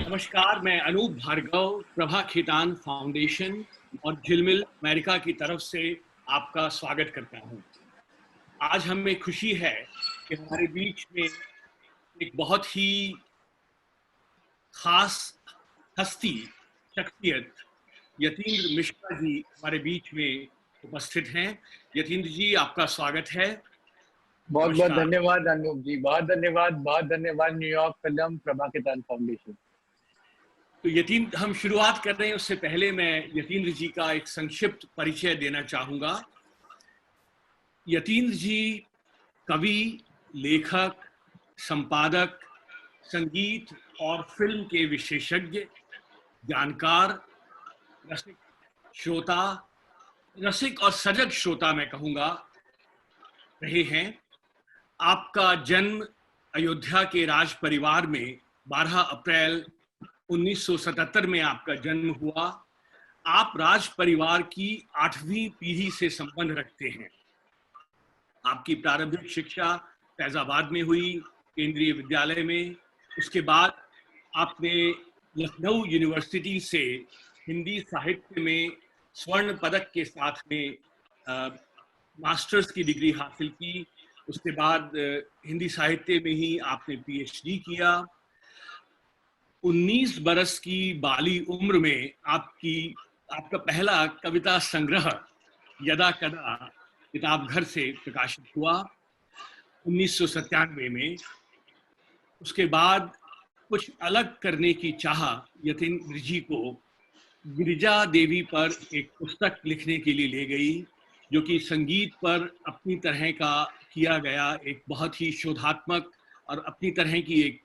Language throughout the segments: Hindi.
नमस्कार, मैं अनूप भार्गव प्रभा खेतान फाउंडेशन और झिलमिल अमेरिका की तरफ से आपका स्वागत करता हूं। आज हमें खुशी है कि हमारे बीच में एक बहुत ही खास हस्ती, शख्सियत यतीन्द्र मिश्रा जी हमारे बीच में उपस्थित हैं। यतीन्द्र जी, आपका स्वागत है। बहुत बहुत नमस्कार। धन्यवाद अनूप जी, बहुत धन्यवाद New York film Prabha Khetan foundation. तो यतीन्द्र, हम शुरुआत कर रहे हैं उससे पहले मैं यतीन्द्र जी का एक संक्षिप्त परिचय देना चाहूंगा। यतीन्द्र जी कवि, लेखक, संपादक, संगीत और फिल्म के विशेषज्ञ, जानकार, रसिक श्रोता, रसिक और सजग श्रोता मैं कहूंगा रहे हैं। आपका जन्म अयोध्या के राज परिवार में 12 अप्रैल 1977 में आपका जन्म हुआ। आप राज परिवार की 8वीं पीढ़ी से संबंध रखते हैं। आपकी प्रारंभिक शिक्षा फैजाबाद में हुई, केंद्रीय विद्यालय में। उसके बाद आपने लखनऊ यूनिवर्सिटी से हिंदी साहित्य में स्वर्ण पदक के साथ में मास्टर्स की डिग्री हासिल की। उसके बाद हिंदी साहित्य में ही आपने पीएचडी किया। 19 बरस की बाली उम्र में आपका पहला कविता संग्रह यदा कदा किताब घर से प्रकाशित हुआ 1997 में। उसके बाद कुछ अलग करने की चाह यतीन्द्र जी को गिरिजा देवी पर एक पुस्तक लिखने के लिए ले गई, जो कि संगीत पर अपनी तरह का किया गया एक बहुत ही शोधात्मक और अपनी तरह की एक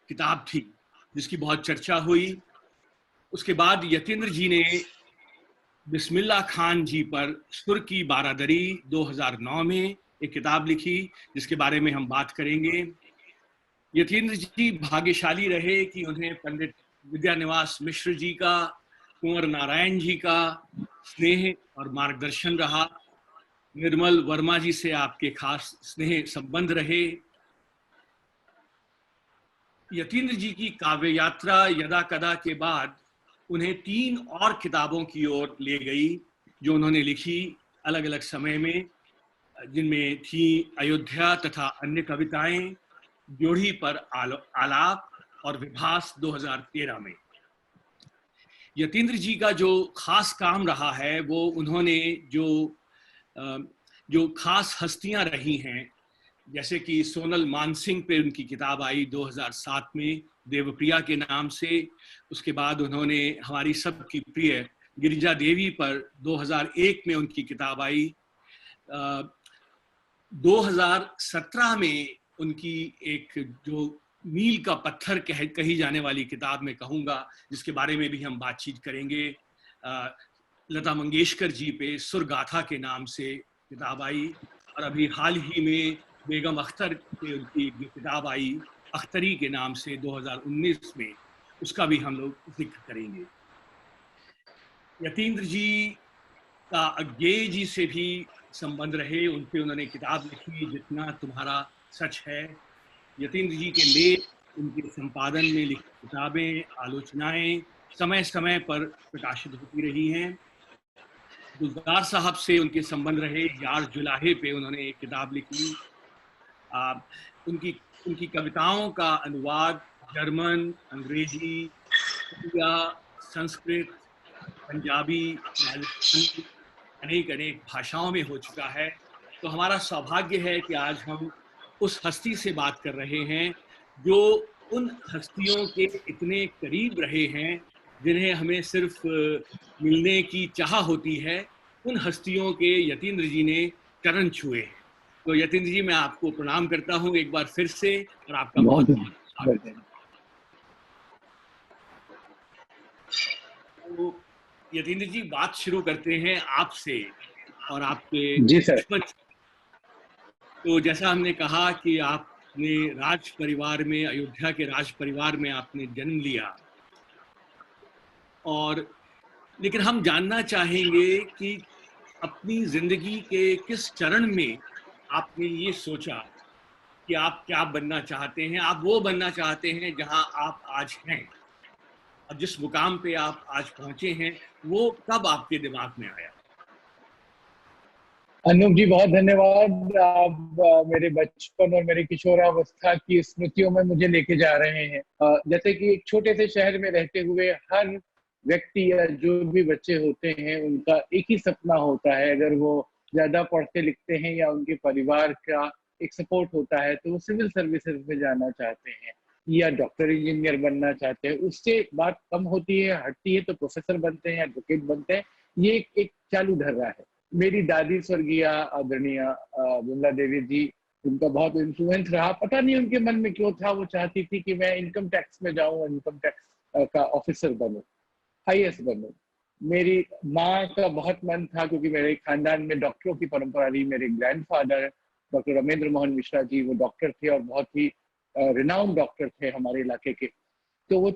किताब थी, जिसकी बहुत चर्चा हुई। उसके बाद यतीन्द्र जी ने बिस्मिल्लाह खान जी पर सुर की बारादरी 2009 में एक किताब लिखी, जिसके बारे में हम बात करेंगे। यतीन्द्र जी भाग्यशाली रहे कि उन्हें पंडित विद्यानिवास मिश्र जी का, कुंवर नारायण जी का स्नेह और मार्गदर्शन रहा। निर्मल वर्मा जी से आपके खास स्नेह संबंध रहे। यतीन्द्र जी की काव्य यात्रा यदा कदा के बाद उन्हें 3 और किताबों की ओर ले गई, जो उन्होंने लिखी अलग अलग समय में, जिनमें थी अयोध्या तथा अन्य कविताएं, जोड़ी पर आलाप और विभास 2013 में। यतीन्द्र जी का जो खास काम रहा है वो उन्होंने जो खास हस्तियां रही हैं, जैसे कि सोनल मानसिंह पे उनकी किताब आई 2007 में देवप्रिया के नाम से। उसके बाद उन्होंने हमारी सबकी प्रिय गिरिजा देवी पर 2001 में उनकी किताब आई। 2017 में उनकी एक जो मील का पत्थर कही जाने वाली किताब मैं कहूँगा, जिसके बारे में भी हम बातचीत करेंगे, लता मंगेशकर जी पे सुर गाथा के नाम से किताब आई। और अभी हाल ही में बेगम अख्तर पे उनकी किताब आई अख्तरी के नाम से 2019 में, उसका भी हम लोग जिक्र करेंगे। यतीन्द्र जी का अज्ञेय जी से भी संबंध रहे। उनपे उन्होंने किताब लिखी जितना तुम्हारा सच है। यतीन्द्र जी के लेख, उनके संपादन में लिखी किताबें, आलोचनाएं समय समय पर प्रकाशित होती रही हैं। गुलजार साहब से उनके संबंध रहे। यार जुलाहे पे उन्होंने एक किताब लिखी। उनकी कविताओं का अनुवाद जर्मन, अंग्रेजी, उड़िया, संस्कृत, पंजाबी, राजस्थानी, अनेक भाषाओं में हो चुका है। तो हमारा सौभाग्य है कि आज हम उस हस्ती से बात कर रहे हैं जो उन हस्तियों के इतने करीब रहे हैं जिन्हें हमें सिर्फ मिलने की चाह होती है। उन हस्तियों के यतीन्द्र जी ने चरण छुए हैं। तो यतीन्द्र जी, मैं आपको प्रणाम करता हूं एक बार फिर से, और आपका बहुत बहुत स्वागत है। तो यतीन्द्र जी, बात शुरू करते हैं आपसे और आपके बचपन। तो जैसा हमने कहा कि आपने राज परिवार में, अयोध्या के राज परिवार में आपने जन्म लिया, और लेकिन हम जानना चाहेंगे कि अपनी जिंदगी के किस चरण में आपने ये सोचा कि आप क्या बनना चाहते हैं। आप वो बनना चाहते हैं जहां आप आज हैं, और जिस मुकाम पे आप आज पहुंचे हैं, वो कब आपके दिमाग में आया? अनूप जी, बहुत धन्यवाद। आप मेरे बचपन और मेरे किशोरावस्था की स्मृतियों में मुझे लेके जा रहे हैं। जैसे कि एक छोटे से शहर में रहते हुए हर व्यक्ति या जो भी बच्चे होते हैं उनका एक ही सपना होता है, अगर वो ज्यादा पढ़ते लिखते हैं या उनके परिवार का एक सपोर्ट होता है तो वो सिविल सर्विसेज में जाना चाहते हैं या डॉक्टर इंजीनियर बनना चाहते हैं। उससे बात कम होती है, हटती है तो प्रोफेसर बनते हैं, एडवोकेट बनते हैं। ये एक चालू धर रहा है। मेरी दादी स्वर्गीय आदरणीय विमला देवी जी, उनका बहुत इन्फ्लुएंस रहा। पता नहीं उनके मन में क्यों था, वो चाहती थी कि मैं इनकम टैक्स में जाऊं, इनकम टैक्स का ऑफिसर बनूं, आईएएस बनूं। मेरी माँ का बहुत मन था क्योंकि मेरे खानदान में डॉक्टरों की परंपरा रही। मेरे ग्रैंडफादर डॉक्टर रमेंद्र मोहन मिश्रा जी, वो डॉक्टर थे और बहुत ही रिनाउंड डॉक्टर थे हमारे इलाके के। तो वो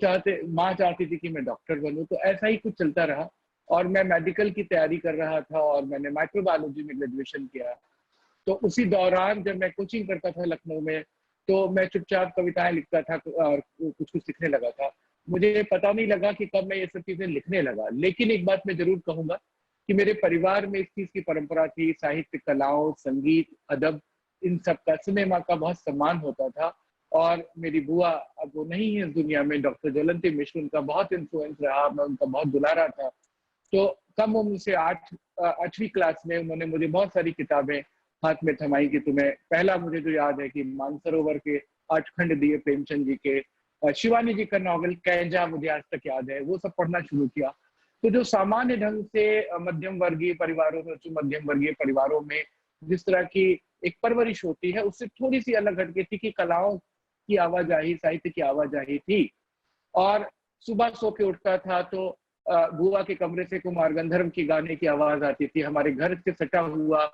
माँ चाहती थी कि मैं डॉक्टर बनूं, तो ऐसा ही कुछ चलता रहा और मैं मेडिकल की तैयारी कर रहा था और मैंने माइक्रोबायोलॉजी में ग्रेजुएशन किया। तो उसी दौरान जब मैं कोचिंग करता था लखनऊ में, तो मैं चुपचाप कविताएं लिखता था और कुछ कुछ लिखने लगा था। मुझे पता नहीं लगा कि कब मैं ये सब चीजें लिखने लगा। लेकिन एक बात मैं जरूर कहूंगा कि मेरे परिवार में इस चीज की परंपरा थी। साहित्य, कलाओं, संगीत, अदब, इन सब का, सिनेमा का बहुत सम्मान होता था। और मेरी बुआ, अब वो नहीं है इस दुनिया में, डॉक्टर ज्वलंती मिश्र, उनका बहुत इन्फ्लुएंस रहा। मैं उनका बहुत दुलारा था। तो कम उम्र से 8वीं क्लास में उन्होंने मुझे बहुत सारी किताबें हाथ में थमाई कि तुम्हें, पहला मुझे जो याद है कि मानसरोवर के 8 खंड दिए प्रेमचंद जी के, शिवानी जी का नॉवल कैजा मुझे आज तक याद है, वो सब पढ़ना शुरू किया। तो जो सामान्य ढंग से मध्यम वर्गीय परिवारों में, उच्च मध्यम वर्गीय परिवारों में जिस तरह की एक परवरिश होती है, उससे थोड़ी सी अलग हटके थी कि कलाओं की आवाजाही, साहित्य की आवाजाही थी। और सुबह सो के उठता था तो बुआ के कमरे से कुमार गंधर्व की गाने की आवाज आती थी। हमारे घर से सटा हुआ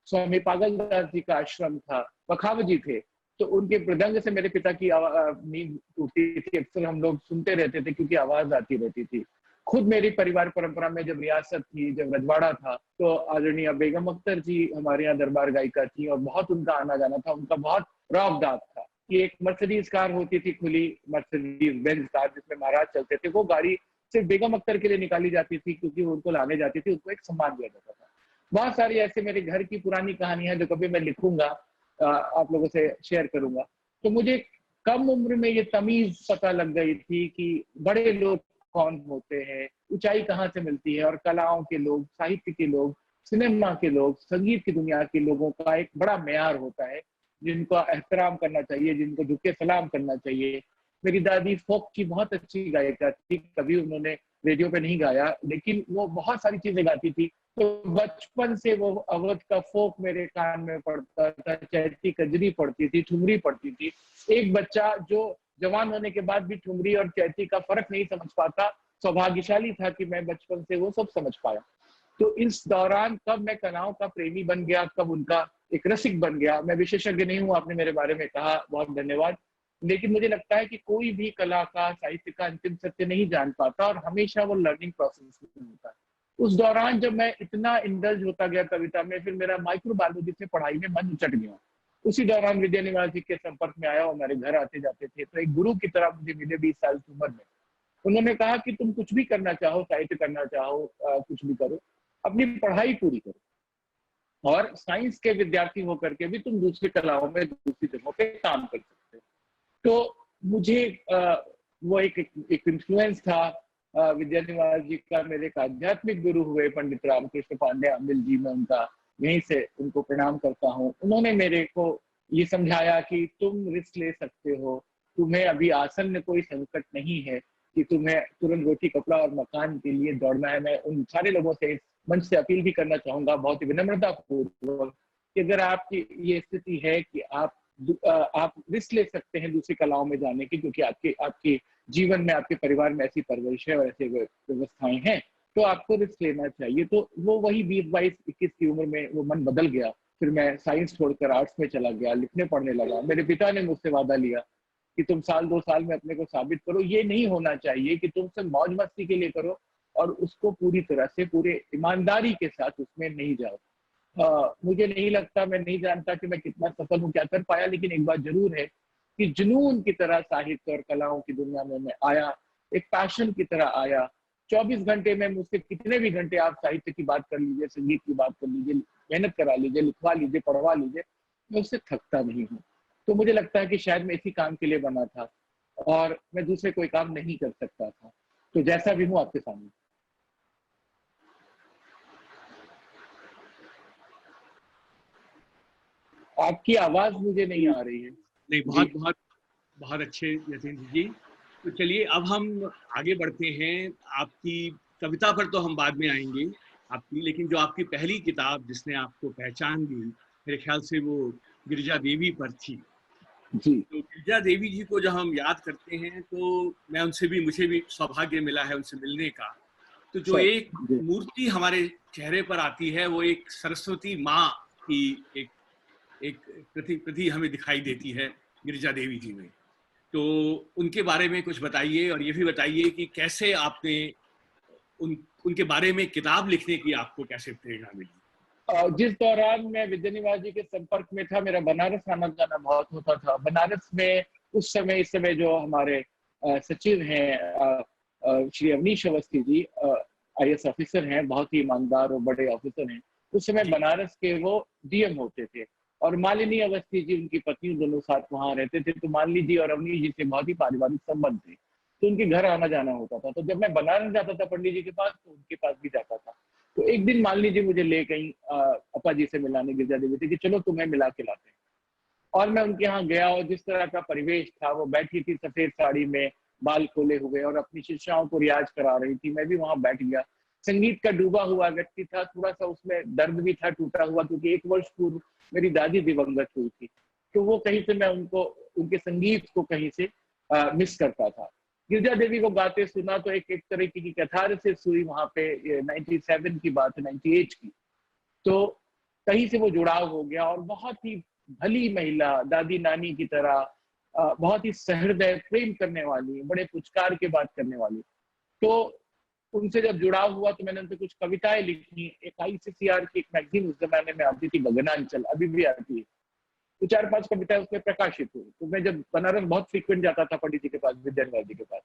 स्वामी पागलदास जी का आश्रम था, बखाव जी थे, तो उनके मृदंग से मेरे पिता की नींद टूटती थी। अक्सर हम लोग सुनते रहते थे क्योंकि आवाज आती रहती थी। खुद मेरी परिवार परंपरा में जब रियासत थी, जब रजवाड़ा था, तो आदरणीय बेगम अख्तर जी हमारे यहाँ दरबार गायिका थी और बहुत उनका आना जाना था। उनका बहुत रौबदार था कि एक मर्सिडीज कार होती थी, खुली मर्सिडीज बेंज कार जिसमें महाराज चलते थे, वो गाड़ी सिर्फ बेगम अख्तर के लिए निकाली जाती थी क्योंकि वो उनको लाने जाती थी, उनको एक सम्मान दिया जाता था। बहुत सारी ऐसे मेरे घर की पुरानी कहानियां जो कभी मैं लिखूंगा, आप लोगों से शेयर करूंगा। तो मुझे कम उम्र में ये तमीज पता लग गई थी कि बड़े लोग कौन होते हैं, ऊंचाई कहाँ से मिलती है, और कलाओं के लोग, साहित्य के लोग, सिनेमा के लोग, संगीत की दुनिया के लोगों का एक बड़ा मेयार होता है जिनको एहतराम करना चाहिए, जिनको झुके सलाम करना चाहिए। मेरी दादी फोक की बहुत अच्छी गायिका थी। कभी उन्होंने रेडियो पे नहीं गाया, लेकिन वो बहुत सारी चीजें गाती थी। तो बचपन से वो अवध का फोक मेरे कान में पड़ता था, चैती कजरी पड़ती थी, ठुमरी पड़ती थी। एक बच्चा जो जवान होने के बाद भी ठुमरी और चैती का फर्क नहीं समझ पाता, सौभाग्यशाली था कि मैं बचपन से वो सब समझ पाया। तो इस दौरान कब मैं कलाओं का प्रेमी बन गया, कब उनका एक रसिक बन गया, मैं विशेषज्ञ नहीं हूँ, आपने मेरे बारे में कहा, बहुत धन्यवाद। लेकिन मुझे लगता है कि कोई भी कला का, साहित्य का अंतिम सत्य नहीं जान पाता और हमेशा वो लर्निंग प्रोसेस में होता है। उस दौरान जब मैं इतना इंडल्ज होता गया कविता में, फिर मेरा माइक्रोबायोलॉजी से पढ़ाई में मन उचट गया। उसी दौरान विद्या निवास जी के संपर्क में आया और मेरे घर आते जाते थे, तो एक गुरु की तरह मुझे मिले 20 साल की उम्र में। उन्होंने कहा कि तुम कुछ भी करना चाहो, साहित्य करना चाहो, कुछ भी करो, अपनी पढ़ाई पूरी करो, और साइंस के विद्यार्थी होकर के भी तुम दूसरी कलाओं में, दूसरी जगहों पे काम कर सकते हो। तो मुझे वो एक इन्फ्लुएंस था विद्या निवास जी का। मेरे एक आध्यात्मिक गुरु हुए पंडित रामकृष्ण पांडे अमिल जी, मैं उनका यहीं से उनको प्रणाम करता हूँ। उन्होंने मेरे को ये समझाया कि तुम रिस्क ले सकते हो, तुम्हें अभी आसन्न कोई संकट नहीं है कि तुम्हें तुरंत रोटी, कपड़ा और मकान के लिए दौड़ना है। मैं उन सारे लोगों से मंच से अपील भी करना चाहूंगा बहुत ही विनम्रता पूर्वक कि अगर आपकी ये स्थिति है कि आप रिस्क ले सकते हैं दूसरी कलाओं में जाने की, क्योंकि आपके जीवन में, आपके परिवार में ऐसी परवरिश है और ऐसी व्यवस्थाएं हैं, तो आपको रिस्क लेना चाहिए। तो वो वही 20-22-21 की उम्र में वो मन बदल गया। फिर मैं साइंस छोड़कर आर्ट्स में चला गया, लिखने पढ़ने लगा। मेरे पिता ने मुझसे वादा लिया कि तुम साल 2 साल में अपने को साबित करो। ये नहीं होना चाहिए कि तुम सिर्फ मौज मस्ती के लिए करो और उसको पूरी तरह से, पूरे ईमानदारी के साथ उसमें नहीं जाओ। मुझे नहीं लगता, मैं नहीं जानता कि मैं कितना सफल हूँ, क्या कर पाया, लेकिन एक बात जरूर है कि जुनून की तरह साहित्य और कलाओं की दुनिया में मैं आया। एक पैशन की तरह आया। 24 घंटे में मुझसे कितने भी घंटे आप साहित्य की बात कर लीजिए, संगीत की बात कर लीजिए, मेहनत करा लीजिए, लिखवा लीजिए, पढ़वा लीजिए, मैं उससे थकता नहीं हूँ। तो मुझे लगता है कि शायद मैं इसी काम के लिए बना था और मैं दूसरे कोई काम नहीं कर सकता था। तो जैसा भी हूँ आपके सामने। आपकी आवाज मुझे नहीं आ रही है। नहीं, जी। बहुत बहुत बहुत अच्छे यतीन्द्र जी। तो चलिए अब हम आगे बढ़ते हैं। आपकी कविता पर तो हम बाद में आएंगे आपकी, लेकिन जो आपकी पहली किताब जिसने आपको पहचान दी, मेरे ख्याल से वो गिरिजा देवी पर थी। जी। तो गिरिजा देवी जी को जब हम याद करते हैं तो मैं उनसे भी, मुझे भी सौभाग्य मिला है उनसे मिलने का। तो जो सर। एक जी। मूर्ति हमारे चेहरे पर आती है वो एक सरस्वती माँ की एक एक प्रति हमें दिखाई देती है गिरिजा देवी जी में। तो उनके बारे में कुछ बताइए और ये भी बताइए कि कैसे आपने उनके बारे में किताब लिखने की आपको कैसे प्रेरणा मिली? जिस दौरान मैं विद्यानिवास जी के संपर्क में था, मेरा बनारस आना जाना बहुत होता था। बनारस में उस समय, इस समय जो हमारे सचिव हैं श्री अवनीश अवस्थी जी, IAS ऑफिसर हैं, बहुत ही ईमानदार और बड़े ऑफिसर हैं। उस समय जी बनारस के वो DM होते थे और मालिनी अवस्थी जी उनकी पत्नी, दोनों साथ वहां रहते थे। तो मालिनी जी और अवनीश जी से बहुत ही पारिवारिक संबंध थे, तो उनके घर आना जाना होता था। तो जब मैं बनारस जाता था पंडित जी के पास, तो उनके पास भी जाता था। तो एक दिन मालिनी जी मुझे ले गई अपा जी से मिलाने, गिरजा देवी थी कि चलो तुम्हें मिला के लाते हैं। और मैं उनके यहाँ गया और जिस तरह का परिवेश था, वो बैठी थी सफेद साड़ी में, बाल खोले हुए, और अपनी शिष्याओं को रियाज करा रही थी। मैं भी वहां बैठ गया। संगीत का डूबा हुआ व्यक्ति था, थोड़ा सा उसमें दर्द भी था टूटा हुआ, क्योंकि 1 वर्ष पूर्व मेरी दादी दिवंगत हुई थी। तो वो कहीं से मैं उनको, उनके संगीत को कहीं से मिस करता था। गिरजा देवी को गाते सुना तो एक तरीके की कैथारसिस हुई वहां पे। 97 की बात है, 98 की। तो कहीं से वो जुड़ाव हो गया और बहुत ही भली महिला, दादी नानी की तरह, बहुत ही सहृदय, प्रेम करने वाली, बड़े पुचकार के बात करने वाली। तो उनसे जब जुड़ाव हुआ तो मैंने उनसे कुछ कविताएं लिखी। एक ICCR की एक मैगजीन उस जमाने में आती थी, गगनांचल, अभी भी आती है। तो 4-5 कविताएं उसमें प्रकाशित हुई। तो मैं जब बनारस बहुत फ्रीक्वेंट जाता था पंडित जी के पास, विद्यानिवास जी के पास,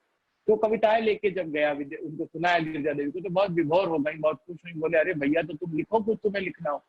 तो कविताएं लेके जब गया, उनको सुनाया गिरजा देवी को, तो बहुत विभोर हो गई, बहुत खुश हुई। बोले अरे भैया, तो तुम लिखो कुछ, तुम्हें लिखना हो।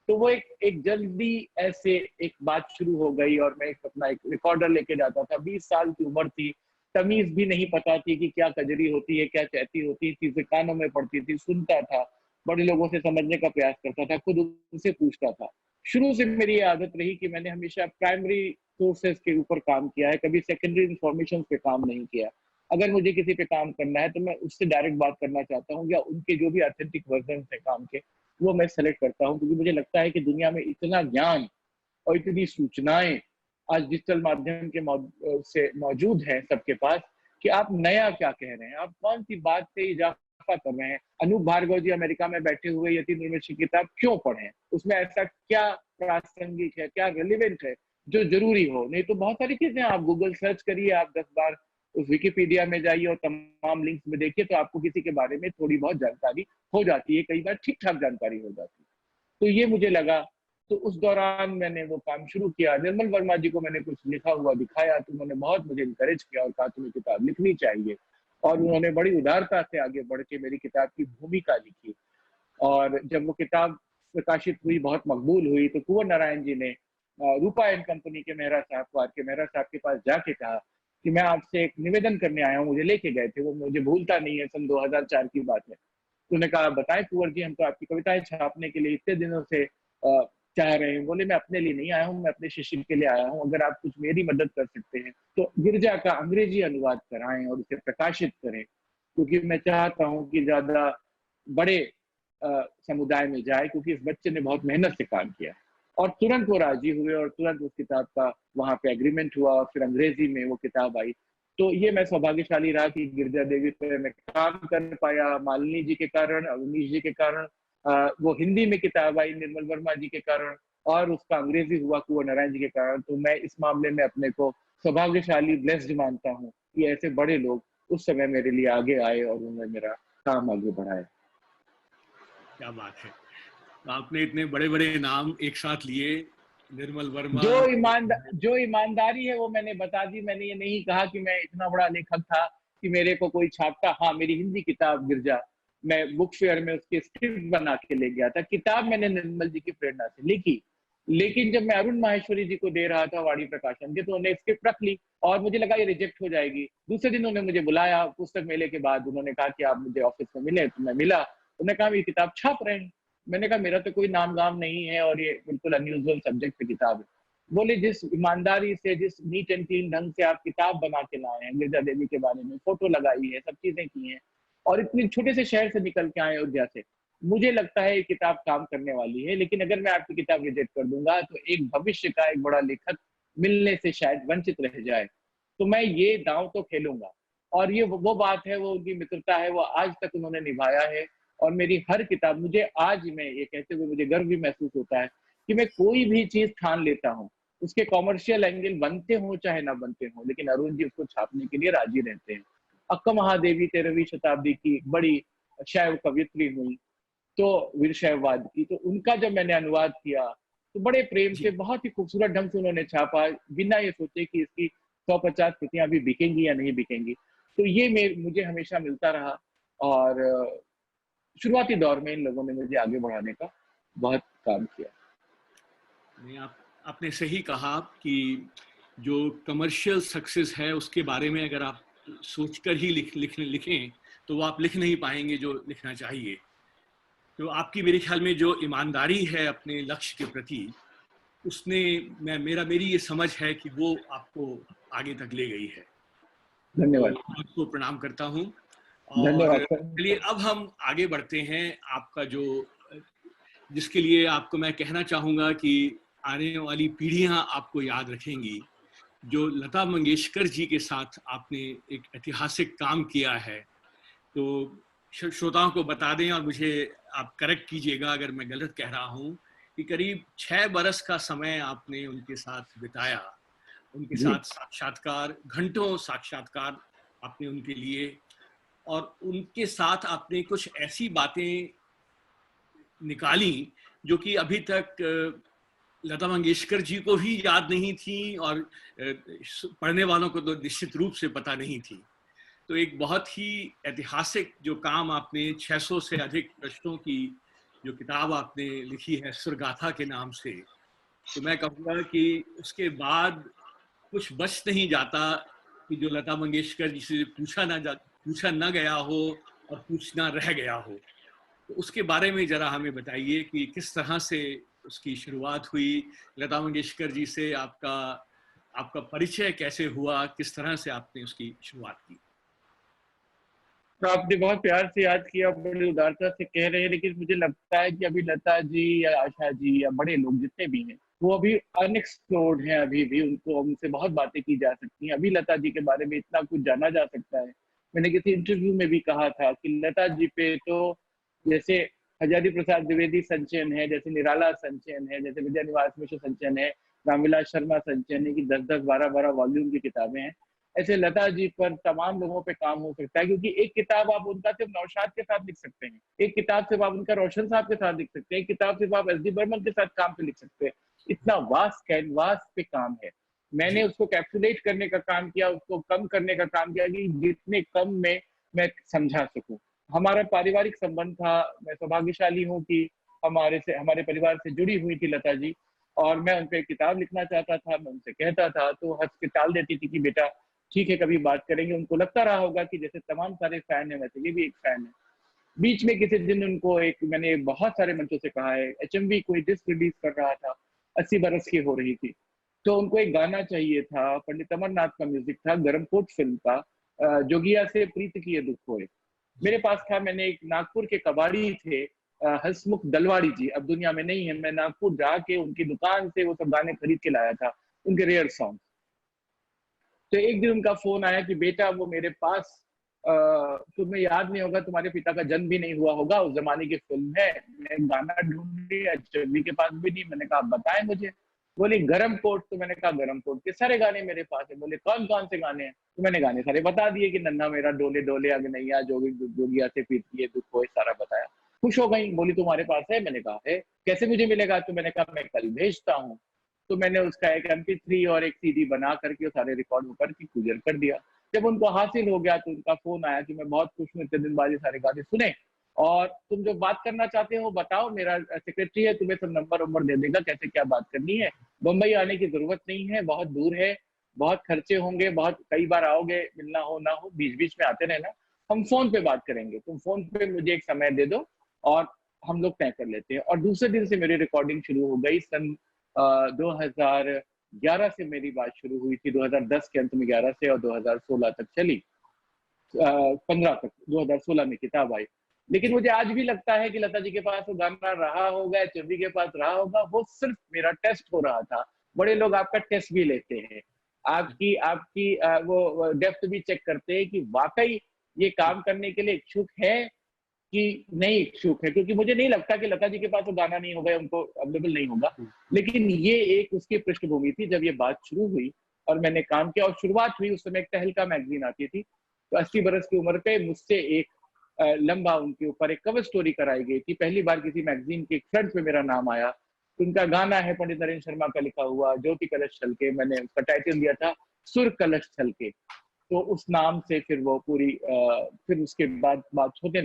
तो वो एक जल्दी ऐसे एक बात शुरू हो गई और मैं अपना एक रिकॉर्डर लेके जाता था। 20 साल की उम्र थी, तमीज भी नहीं पता थी कि क्या कजरी होती है, क्या चहती होती है, चीजें कानों में पड़ती थी, सुनता था, बड़े लोगों से समझने का प्रयास करता था, खुद उनसे पूछता था। शुरू से मेरी ये आदत रही कि मैंने हमेशा प्राइमरी सोर्सेज के ऊपर काम किया है, कभी सेकेंडरी इंफॉर्मेशन पे काम नहीं किया। अगर मुझे किसी पे काम करना है तो मैं उससे डायरेक्ट बात करना चाहता हूँ, या उनके जो भी ऑथेंटिक वर्जन है काम के, वो मैं सेलेक्ट करता हूँ। क्योंकि मुझे लगता है कि दुनिया में इतना ज्ञान और इतनी सूचनाएं आज डिजिटल माध्यम के से मौजूद है सबके पास, कि आप नया क्या कह रहे हैं, आप कौन सी बात से इजाफा कर रहे हैं। अनूप भार्गव जी अमेरिका में बैठे हुए यतीन्द्र मिश्र की किताब क्यों पढ़ें, उसमें ऐसा क्या प्रासंगिक है, क्या रेलिवेंट है जो जरूरी हो। नहीं तो बहुत सारी चीजें आप गूगल सर्च करिए, आप 10 बार उस विकिपीडिया में जाइए और तमाम लिंक्स में देखिए, तो आपको किसी के बारे में थोड़ी बहुत जानकारी हो जाती है, कई बार ठीक ठाक जानकारी हो जाती है। तो ये मुझे लगा। तो उस दौरान मैंने वो काम शुरू किया। निर्मल वर्मा जी को मैंने कुछ लिखा हुआ दिखाया तो उन्होंने बहुत मुझे इंकरेज किया और कहा तुम्हें किताब लिखनी चाहिए। और उन्होंने बड़ी उदारता से आगे बढ़ के मेरी किताब की भूमिका लिखी। और जब वो किताब प्रकाशित हुई, बहुत मकबूल हुई, तो कुंवर नारायण जी ने रूपा एंड कंपनी के मेहरा साहब को, के मेहरा साहब के पास जाके कहा कि मैं आपसे एक निवेदन करने आया हूँ। मुझे लेके गए थे, वो मुझे भूलता नहीं है, सन 2004 की बात है। तो उन्होंने कहा बताएं कुंवर जी, हम तो आपकी कविताएं छापने के लिए इतने दिनों से चाह रहे हैं। बोले मैं अपने लिए नहीं आया हूँ, मैं अपने शिष्य के लिए आया हूँ, अगर आप कुछ मेरी मदद कर सकते हैं तो गिरजा का अंग्रेजी अनुवाद कराएं और उसे प्रकाशित करें, क्योंकि मैं चाहता हूँ कि ज्यादा बड़े समुदाय में जाए, क्योंकि इस बच्चे ने बहुत मेहनत से काम किया। और तुरंत वो राजी हुए और तुरंत उस किताब का वहां पे एग्रीमेंट हुआ और फिर अंग्रेजी में वो किताब आई। तो ये मैं सौभाग्यशाली रहा कि गिरजा देवी पे मैं काम कर पाया, मालिनी जी के कारण, अवनीश जी के कारण। वो हिंदी में किताब आई निर्मल वर्मा जी के कारण, और उसका अंग्रेजी हुआ कुंवर नारायण जी के कारण। तो मैं इस मामले में अपने को सौभाग्यशाली, ब्लेस्ड मानता हूँ कि ऐसे बड़े लोग उस समय मेरे लिए आगे आए और उन्होंने मेरा काम आगे बढ़ाया। क्या बात है। तो आपने इतने बड़े बड़े नाम एक साथ लिए, निर्मल वर्मा। जो ईमानदारी है वो मैंने बता दी। मैंने ये नहीं कहा कि मैं इतना बड़ा लेखक था कि मेरे को कोई छापता। हाँ, मेरी हिंदी किताब गिरजा, मैं बुक फेयर में उसके स्क्रिप्ट बना के ले गया था। किताब मैंने निर्मल जी की प्रेरणा से लिखी, लेकिन जब मैं अरुण माहेश्वरी जी को दे रहा था वाणी प्रकाशन के, तो उन्होंने स्क्रिप्ट रख ली और मुझे लगा ये रिजेक्ट हो जाएगी। दूसरे दिन उन्होंने मुझे बुलाया पुस्तक मेले के बाद, उन्होंने कहा कि आप मुझे ऑफिस में मिले, तो मैं मिला। उन्होंने कहा ये किताब छाप रहे हैं। मैंने कहा मेरा तो कोई नाम गाम नहीं है और ये बिल्कुल अनयूजुअल सब्जेक्ट पे किताब है। बोले जिस ईमानदारी से, जिस नीट एंड क्लीन ढंग से आप किताब बना के लाए हैं, गिरजा देवी के बारे में फोटो लगाई है, सब चीजें की हैं, और इतने छोटे से शहर से निकल के आए अयोध्या से, मुझे लगता है ये किताब काम करने वाली है। लेकिन अगर मैं आपकी किताब रिजेक्ट कर दूंगा तो एक भविष्य का एक बड़ा लेखक मिलने से शायद वंचित रह जाए, तो मैं ये दांव तो खेलूंगा। और ये वो बात है, वो उनकी मित्रता है, वो आज तक उन्होंने निभाया है। और मेरी हर किताब, मुझे आज में ये कहते हुए मुझे गर्व भी महसूस होता है कि मैं कोई भी चीज ठान लेता हूँ, उसके कॉमर्शियल एंगल बनते हो चाहे ना बनते हो, लेकिन अरुण जी उसको छापने के लिए राजी रहते हैं। अक्का महादेवी 13वीं शताब्दी की बड़ी शैव कवियत्री हुई, तो वीरशैववाद की, तो उनका जब मैंने अनुवाद किया तो बड़े प्रेम से, जी। बहुत ही खूबसूरत ढंग से उन्होंने छापा, बिना ये सोचे कि इसकी 150 प्रतियां अभी बिकेंगी या नहीं बिकेंगी। तो ये मुझे हमेशा मिलता रहा। और शुरुआती दौर में इन लोगों ने मुझे आगे बढ़ाने का बहुत काम किया। नहीं, आपने सही कहा कि जो कमर्शियल सक्सेस है उसके बारे में अगर आप सोचकर ही लिखें तो वो आप लिख नहीं पाएंगे जो लिखना चाहिए। तो आपकी मेरे ख्याल में जो ईमानदारी है अपने लक्ष्य के प्रति, उसने मेरी ये समझ है कि वो आपको आगे तक ले गई है। तो धन्यवाद। आपको प्रणाम करता हूँ। और धन्यवाद सर। चलिए अब हम आगे बढ़ते हैं। आपका जो, जिसके लिए आपको मैं कहना चाहूँगा कि आने वाली पीढ़ियाँ आपको याद रखेंगी, जो लता मंगेशकर जी के साथ आपने एक ऐतिहासिक काम किया है। तो श्रोताओं को बता दें और मुझे आप करेक्ट कीजिएगा अगर मैं गलत कह रहा हूँ, कि करीब 6 बरस का समय आपने उनके साथ बिताया। उनके जी। साथ साक्षात्कार, घंटों साक्षात्कार आपने उनके लिए, और उनके साथ आपने कुछ ऐसी बातें निकाली जो कि अभी तक लता मंगेशकर जी को भी याद नहीं थी और पढ़ने वालों को तो निश्चित रूप से पता नहीं थी। तो एक बहुत ही ऐतिहासिक जो काम आपने 600 से अधिक पृष्ठों की जो किताब आपने लिखी है सुरगाथा के नाम से, तो मैं कहूँगा कि उसके बाद कुछ बच नहीं जाता कि जो लता मंगेशकर जी से पूछा ना गया हो और पूछना रह गया हो। तो उसके बारे में जरा हमें बताइए कि किस तरह से उसकी शुरुआत हुई, लता मंगेशकर जी से आपका आपका परिचय कैसे हुआ, किस तरह से आपने उसकी शुरुआत की। तो आपने बहुत प्यार से याद किया, बड़ी उदारता से कह रहे हैं, लेकिन मुझे लगता है कि अभी लता जी या आशा जी या बड़े लोग जितने भी हैं, वो अभी अनएक्सप्लोर्ड हैं। अभी भी उनको, उनसे बहुत बातें की जा सकती हैं। अभी लता जी के बारे में इतना कुछ जाना जा सकता है। मैंने किसी इंटरव्यू में भी कहा था कि लता जी पे तो जैसे हजारी प्रसाद द्विवेदी संचयन है, जैसे निराला संचयन है, जैसे विजय निवास मिश्र संचयन है, रामविलास शर्मा संचयन है, कि 10-10, 12-12 वॉल्यूम की किताबें हैं, ऐसे लता जी पर तमाम लोगों पे काम हो सकता है। क्योंकि एक किताब आप उनका सिर्फ नौशाद के साथ लिख सकते हैं, एक किताब सिर्फ आप उनका रोशन साहब के साथ लिख सकते हैं, एक किताब सिर्फ आप एस डी बर्मन के साथ काम पे लिख सकते हैं। इतना वास्ट कैनवास पे काम है। मैंने जी। उसको कैप्सुलेट करने का काम किया, उसको कम करने का काम किया कि जितने कम में मैं समझा सकूं। हमारा पारिवारिक संबंध था, मैं सौभाग्यशाली हूँ कि हमारे परिवार से जुड़ी हुई थी लता जी, और मैं उन पर किताब लिखना चाहता था। मैं उनसे कहता था तो हंस के टाल देती थी कि बेटा ठीक है, कभी बात करेंगे। उनको लगता रहा होगा कि जैसे तमाम सारे फैन है वैसे ये भी एक फैन है। बीच में किसी दिन उनको मैंने बहुत सारे मंचों से कहा है, एचएमवी कोई डिस्क रिलीज कर रहा था, 80 बरस की हो रही थी, तो उनको एक गाना चाहिए था, पंडित अमरनाथ का म्यूजिक था, गरमकोट फिल्म का, जोगिया से प्रीत किए दुख होए। मेरे पास था, मैंने एक नागपुर के कबाड़ी थे, हंसमुख दलवाड़ी जी, अब दुनिया में नहीं है, मैं नागपुर जाके उनकी दुकान से वो सब गाने खरीद के लाया था, उनके रेयर सॉन्ग। तो एक दिन उनका फोन आया कि बेटा वो मेरे पास, तुम्हें याद नहीं होगा, तुम्हारे पिता का जन्म भी नहीं हुआ होगा, उस जमाने की फिल्म है, मैं गाना ढूंढ लिया, एचएमवी के पास भी नहीं। मैंने कहा बताएं मुझे। बोले गरम कोट। तो मैंने कहा गरम कोट के सारे गाने मेरे पास है। बोले कौन कौन से गाने हैं? तो मैंने गाने सारे बता दिए कि नन्ना मेरा डोले डोले अगनैया, जोगिया से पीती दुख हो, सारा बताया। खुश हो गई, बोली तुम्हारे पास है? मैंने कहा है। कैसे मुझे मिलेगा? तो मैंने कहा मैं कल भेजता हूँ। तो मैंने उसका एक MP3 और एक CD बना करके सारे रिकॉर्ड होकर के कुरियर कर दिया। जब उनको हासिल हो गया तो उनका फोन आया कि मैं बहुत खुश हूँ, इतने दिन बाद ये सारे गाने सुने, और तुम जो बात करना चाहते हो बताओ, मेरा सेक्रेटरी है, तुम्हें सब नंबर वंबर दे देगा कैसे क्या बात करनी है। बम्बई आने की जरूरत नहीं है, बहुत दूर है, बहुत खर्चे होंगे, बहुत कई बार आओगे, मिलना हो ना हो, बीच बीच में आते रहना, हम फोन पे बात करेंगे, तुम फोन पे मुझे एक समय दे दो और हम लोग तय कर लेते हैं। और दूसरे दिन से मेरी रिकॉर्डिंग शुरू हो गई। सन 2011 से मेरी बात शुरू हुई थी, 2010 के अंत में 11 से, और 2016 तक चली, 15 तक, 2016 में किताब आई। लेकिन मुझे आज भी लगता है कि लता जी के पास वो गाना रहा होगा, चंदी के पास रहा होगा, वो सिर्फ मेरा टेस्ट हो रहा था। बड़े लोग आपका टेस्ट भी लेते हैं, आपकी आपकी वो डेप्थ भी चेक करते हैं कि वाकई ये काम करने के लिए इच्छुक है कि नहीं इच्छुक है, क्योंकि मुझे नहीं लगता कि लता जी के पास वो गाना नहीं होगा, उनको अवेलेबल नहीं होगा। लेकिन ये एक उसकी पृष्ठभूमि थी जब ये बात शुरू हुई और मैंने काम किया, और शुरुआत हुई उस समय एक तहलका मैगजीन आती थी, तो 80 बरस की उम्र पे मुझसे एक लंबा उनके ऊपर एक कवर स्टोरी कराई गई थी। पहली बार किसी मैगजीन के फ्रंट पे मेरा नाम आया। उनका गाना है पंडित नरेंद्र शर्मा का लिखा हुआ, ज्योति कलश छलके, मैंने उसका टाइटल दिया था सुर कलश छलके। तो उस नाम से फिर वो पूरी फिर उसके बाद बात होने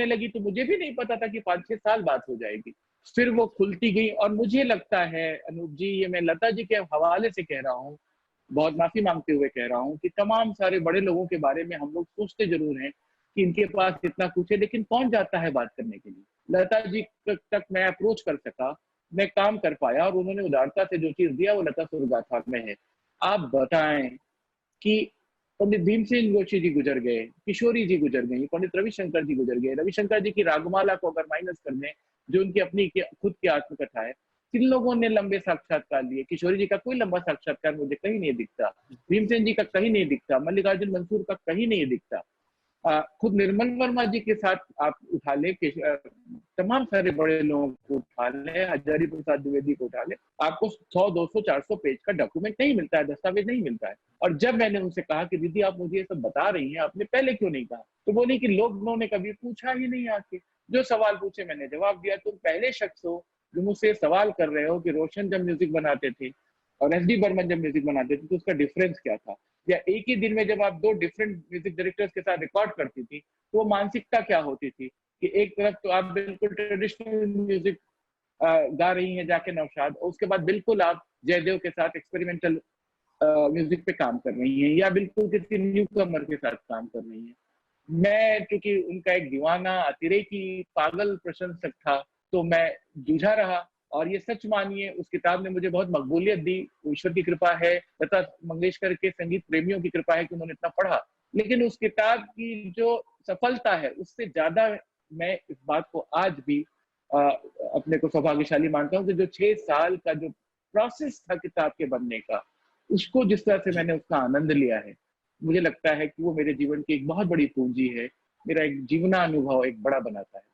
लगी तो मुझे भी नहीं पता था कि 5-6 साल बात हो जाएगी। फिर वो खुलती गई, और मुझे लगता है अनूप जी, ये मैं लता जी के हवाले से कह रहा हूँ, बहुत माफी मांगते हुए कह रहा हूँ, कि तमाम सारे बड़े लोगों के बारे में हम लोग सोचते जरूर हैं कि इनके पास इतना कुछ है, लेकिन कौन जाता है बात करने के लिए। लता जी तक मैं अप्रोच कर सका, मैं काम कर पाया, और उन्होंने उदारता से जो चीज दिया वो लता सुरगाथा में है। आप बताएं कि पंडित भीमसेन जोशी जी गुजर गए, किशोरी जी गुजर गई, पंडित रविशंकर जी गुजर गए। रविशंकर जी की रागमाला को अगर माइनस कर दें, जो उनकी अपनी खुद की आत्मकथा है, किन लोगों ने लंबे साक्षात्कार लिए। किशोरी जी का कोई लंबा साक्षात्कार मुझे कहीं नहीं दिखता, भीमसेन जी का कहीं नहीं दिखता, मल्लिकार्जुन मंसूर का कहीं नहीं दिखता। खुद निर्मल वर्मा जी के साथ आप उठा ले, तमाम सारे बड़े लोगों को उठा ले, हजारी प्रसाद द्विवेदी को उठा ले, आपको 100, 200, 400 पेज का डॉक्यूमेंट नहीं मिलता है, दस्तावेज नहीं मिलता है। और जब मैंने उनसे कहा कि दीदी आप मुझे ये सब बता रही हैं, आपने पहले क्यों नहीं कहा, तो बोली कि लोगों ने कभी पूछा ही नहीं आके, जो सवाल पूछे मैंने जवाब दिया। तुम पहले शख्स हो जो मुझसे सवाल कर रहे हो कि रोशन जब म्यूजिक बनाते थे और एस डी बर्मन जब म्यूजिक बनाते थे तो उसका डिफरेंस क्या था, या एक ही दिन में जब आप 2 डिफरेंट म्यूजिक डायरेक्टर्स के साथ रिकॉर्ड करती थी तो वो मानसिकता क्या होती थी कि एक तरफ तो आप बिल्कुल ट्रेडिशनल म्यूजिक गा रही हैं जाके नौशाद, और उसके बाद बिल्कुल आप जयदेव के साथ एक्सपेरिमेंटल म्यूजिक पे काम कर रही हैं, या बिल्कुल किसी न्यू कमर के साथ काम कर रही हैं। मैं क्योंकि उनका एक दीवाना, अतिरेकी, पागल प्रशंसक था, तो मैं जूझा रहा। और ये सच मानिए उस किताब ने मुझे बहुत मकबूलियत दी, ईश्वर की कृपा है, लता मंगेशकर के संगीत प्रेमियों की कृपा है कि उन्होंने इतना पढ़ा। लेकिन उस किताब की जो सफलता है उससे ज्यादा मैं इस बात को आज भी अपने को सौभाग्यशाली मानता हूँ कि जो 6 साल का जो प्रोसेस था किताब के बनने का, उसको जिस तरह से मैंने उसका आनंद लिया है, मुझे लगता है कि वो मेरे जीवन की एक बहुत बड़ी पूंजी है, मेरा एक जीवनानुभव एक बड़ा बनाता है।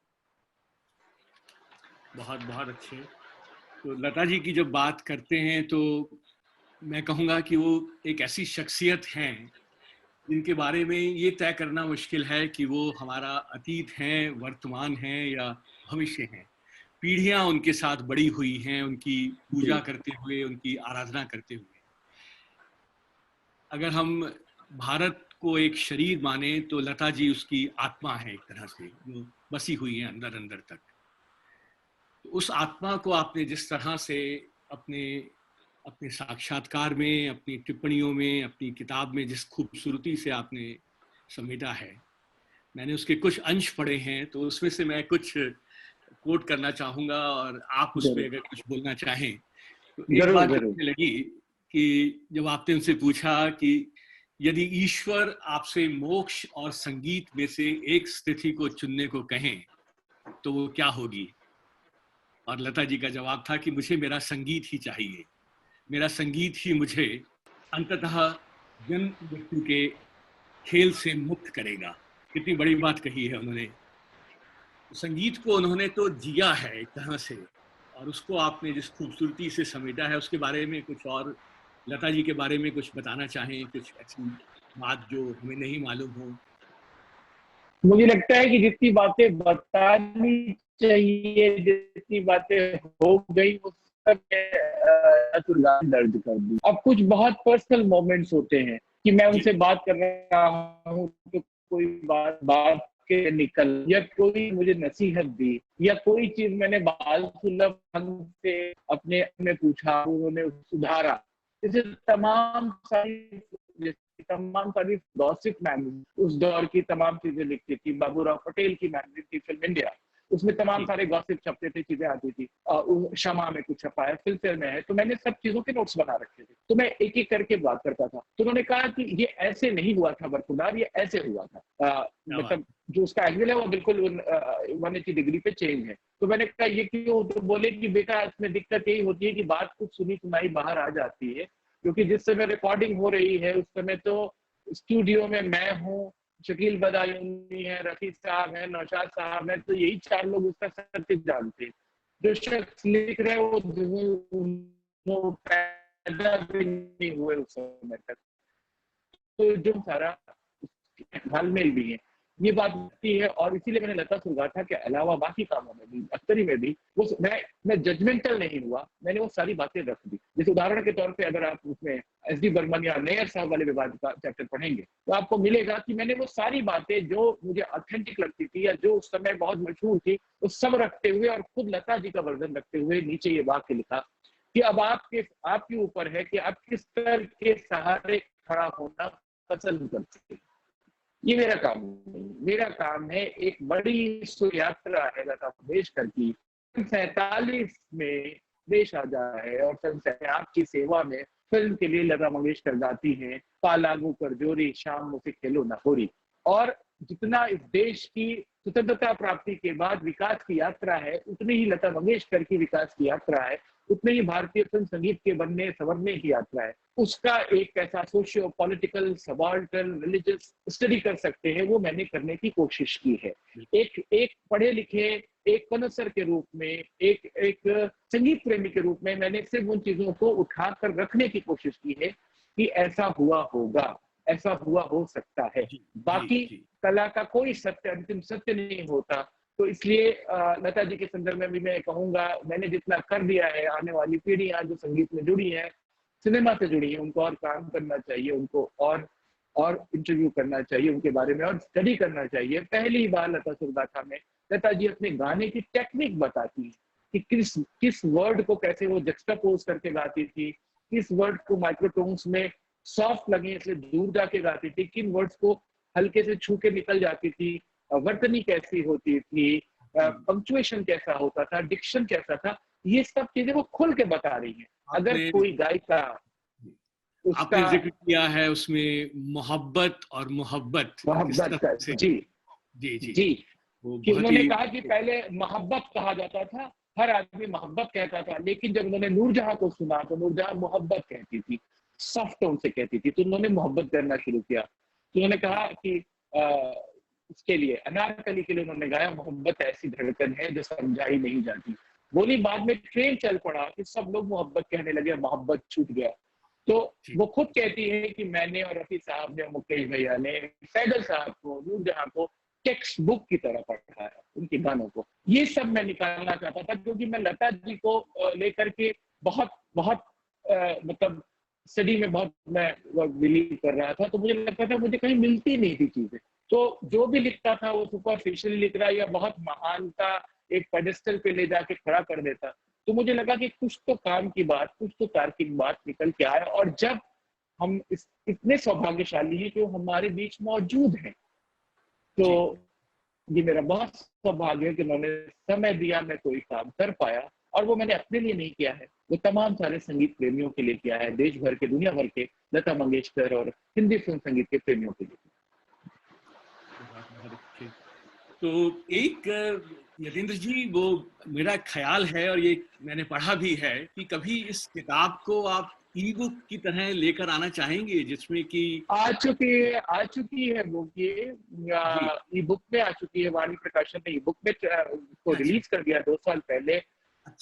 बहुत बहुत अच्छे। तो लता जी की जब बात करते हैं तो मैं कहूँगा कि वो एक ऐसी शख्सियत हैं जिनके बारे में ये तय करना मुश्किल है कि वो हमारा अतीत हैं, वर्तमान हैं या भविष्य हैं। पीढ़ियाँ उनके साथ बड़ी हुई हैं, उनकी पूजा करते हुए, उनकी आराधना करते हुए। अगर हम भारत को एक शरीर माने तो लता जी उसकी आत्मा है, एक तरह से जो बसी हुई है अंदर अंदर तक। तो उस आत्मा को आपने जिस तरह से अपने अपने साक्षात्कार में, अपनी टिप्पणियों में, अपनी किताब में जिस खूबसूरती से आपने समेटा है, मैंने उसके कुछ अंश पढ़े हैं, तो उसमें से मैं कुछ कोट करना चाहूँगा और आप उस पर अगर कुछ बोलना चाहें। तो एक बात जो मुझे लगी कि जब आपने उनसे पूछा कि यदि ईश्वर आपसे मोक्ष और संगीत में से एक स्थिति को चुनने को कहें तो वो क्या होगी, और लता जी का जवाब था कि मुझे मेरा संगीत ही चाहिए, मेरा संगीत ही मुझे अंततः जन्म मृत्यु के खेल से मुक्त करेगा। कितनी बड़ी बात कही है उन्होंने। संगीत को उन्होंने तो जिया है एक तरह से, और उसको आपने जिस खूबसूरती से समेटा है, उसके बारे में कुछ और लता जी के बारे में कुछ बताना चाहें, कुछ ऐसी बात जो हमें नहीं मालूम हो। मुझे लगता है कि जितनी बातें बतानी चाहिए, जितनी बातें हो गई, वो सब दर्ज कर दी। अब कुछ बहुत पर्सनल मोमेंट्स होते हैं कि मैं उनसे बात कर रहा हूँ तो कोई बात बात के निकल, या कोई मुझे नसीहत दी, या कोई चीज मैंने बाल सुलभ ढंग से अपने में पूछा, उन्होंने सुधारा। जैसे तमाम सारी गॉसिप मैगजीन उस दौर की तमाम चीजें लिखती थी। बाबूराव पटेल की मैगजीन थी फिल्म इंडिया, उसमें तमाम सारे गॉसिप छपते थे, चीजें आती थी। शमा में कुछ छपा है, फिल्म में है, तो मैंने सब चीजों के नोट्स बना रखे थे, तो मैं एक एक करके बात करता था। तो उन्होंने कहा कि ये ऐसे नहीं हुआ था बरखुरदार, ये ऐसे हुआ था। मतलब जो उसका एंगल है वो बिल्कुल 180 डिग्री पे चेंज है। तो मैंने कहा ये क्यों? तो बोले कि बेटा इसमें दिक्कत यही होती है कि बात कुछ सुनी सुनाई बाहर आ जाती है, क्योंकि जिस समय रिकॉर्डिंग हो रही है उस समय तो स्टूडियो में मैं हूँ, शकील बदायूनी है, रफी साहब है, नौशाद साहब है, तो यही 4 लोग उसका सत्य जानते हैं। जो शख्स लिख रहे वो पैदा भी नहीं हुए उस समय तक, तो जो सारा घालमेल भी है, ये बात होती है। और इसीलिए मैंने लता सुरगाठा के अलावा बाकी कामों में भी, अख्तरी में भी, वो मैं जजमेंटल नहीं हुआ, मैंने वो सारी बातें रख दी। जैसे उदाहरण के तौर पे अगर आप उसमें एस.डी. बर्मन या नैयर साहब वाले विवाद का चैप्टर पढ़ेंगे तो आपको मिलेगा कि मैंने वो सारी बातें जो मुझे ऑथेंटिक लगती थी या जो उस समय बहुत मशहूर थी, वो सब रखते हुए और खुद लता जी का वर्जन रखते हुए नीचे ये वाक्य लिखा कि अब आपके ऊपर है कि आप किस तरह के सहारे खड़ा होना पसंद करते हैं। ये मेरा काम नहीं, मेरा काम है एक बड़ी यात्रा है लता मंगेशकर की। 47 में देश आजाद है और आपकी सेवा में फिल्म के लिए लता मंगेशकर गाती हैं, पा लागू कर जोरी, शाम मुझसे खेलो ना होरी। और जितना इस देश की स्वतंत्रता प्राप्ति के बाद विकास की यात्रा है, उतनी ही लता मंगेशकर की विकास की यात्रा है, उतनी ही भारतीय फिल्म संगीत के बनने संवरने की यात्रा है। उसका एक ऐसा socio political subaltern religious study कर सकते हैं, वो मैंने करने की कोशिश की है। एक पढ़े लिखे, एक कनसर के रूप में, एक संगीत प्रेमी के रूप में मैंने सिर्फ उन चीजों को उठाकर रखने की कोशिश की है कि ऐसा हुआ होगा, ऐसा हुआ हो सकता है। बाकी कला का कोई सत्य, अंतिम सत्य नहीं होता। तो इसलिए लता जी के संदर्भ में भी मैं कहूंगा, मैंने जितना कर दिया है, आने वाली पीढ़ियां जो संगीत में जुड़ी है, सिनेमा से जुड़ी है, उनको और काम करना चाहिए, उनको और इंटरव्यू करना चाहिए उनके बारे में, और स्टडी करना चाहिए। पहली बार लता सुरगाठा में लता जी अपने गाने की टेक्निक बताती है कि किस वर्ड को कैसे वो जक्सटापोज करके गाती थी, किस वर्ड को माइक्रोटोन्स में सॉफ्ट लगे इसलिए दूर जाके गाती थी, किन वर्ड्स को हल्के से छू के निकल जाती थी, वर्तनी कैसी होती थी, पंक्चुएशन कैसा होता था, डिक्शन कैसा था, ये सब चीजें वो खुल के बता रही है। अगर कोई गायिका आपने जिक्र किया है उसमें मोहब्बत और मोहब्बत का, जी जी जी जी कि उन्होंने कहा कि पहले मोहब्बत कहा जाता था, हर आदमी मोहब्बत कहता था, लेकिन जब उन्होंने नूरजहां को सुना तो नूरजहां मोहब्बत कहती थी, सॉफ्ट टोन से कहती थी, तो उन्होंने मोहब्बत करना शुरू किया। तो उन्होंने कहा कि उसके लिए अनारकली के लिए उन्होंने गाया, मोहब्बत ऐसी धड़कन है जो समझाई नहीं जाती। बोली बाद में ट्रेन चल पड़ा कि सब लोग मोहब्बत कहने लगे, मोहब्बत छूट गया। तो वो खुद कहती है कि मैंने और रफी साहब ने, मुकेश भैया ने सैदल साहब को, नूरजहां को टेक्स्ट बुक की तरह पढ़ा है उनके गानों को। ये सब मैं निकालना चाहता था, क्योंकि मैं लता जी को लेकर के बहुत बहुत मतलब स्टडी में बहुत मैं बिलीव कर रहा था। तो मुझे लगता था मुझे कहीं मिलती नहीं थी चीजें, तो जो भी लिखता था वो सुपरफिशियली लिख रहा या बहुत महानता एक पेडेस्टल पे ले जाके खड़ा कर देता। तो मुझे लगा कि कुछ तो काम की बात, कुछ तो तार्किक बात निकल के आए, और जब हम इतने सौभाग्यशाली हैं कि वो हमारे बीच मौजूद हैं, तो ये मेरा बहुत सौभाग्य है कि उन्होंने समय दिया, मैं कोई काम कर पाया। और वो मैंने अपने लिए नहीं किया है, वो तमाम सारे संगीत प्रेमियों के लिए किया है, देश भर के, दुनिया भर के लता मंगेशकर और हिंदी फिल्म संगीत के प्रेमियों के लिए। तो एक यतेंद्र जी, वो मेरा ख्याल है और ये मैंने पढ़ा भी है कि कभी इस किताब को आप ई बुक की तरह लेकर आना चाहेंगे, जिसमें कि आ चुकी है बुक, ये ई बुक में आ चुकी है। वाणी प्रकाशन ने ई बुक में को रिलीज कर दिया 2 साल पहले।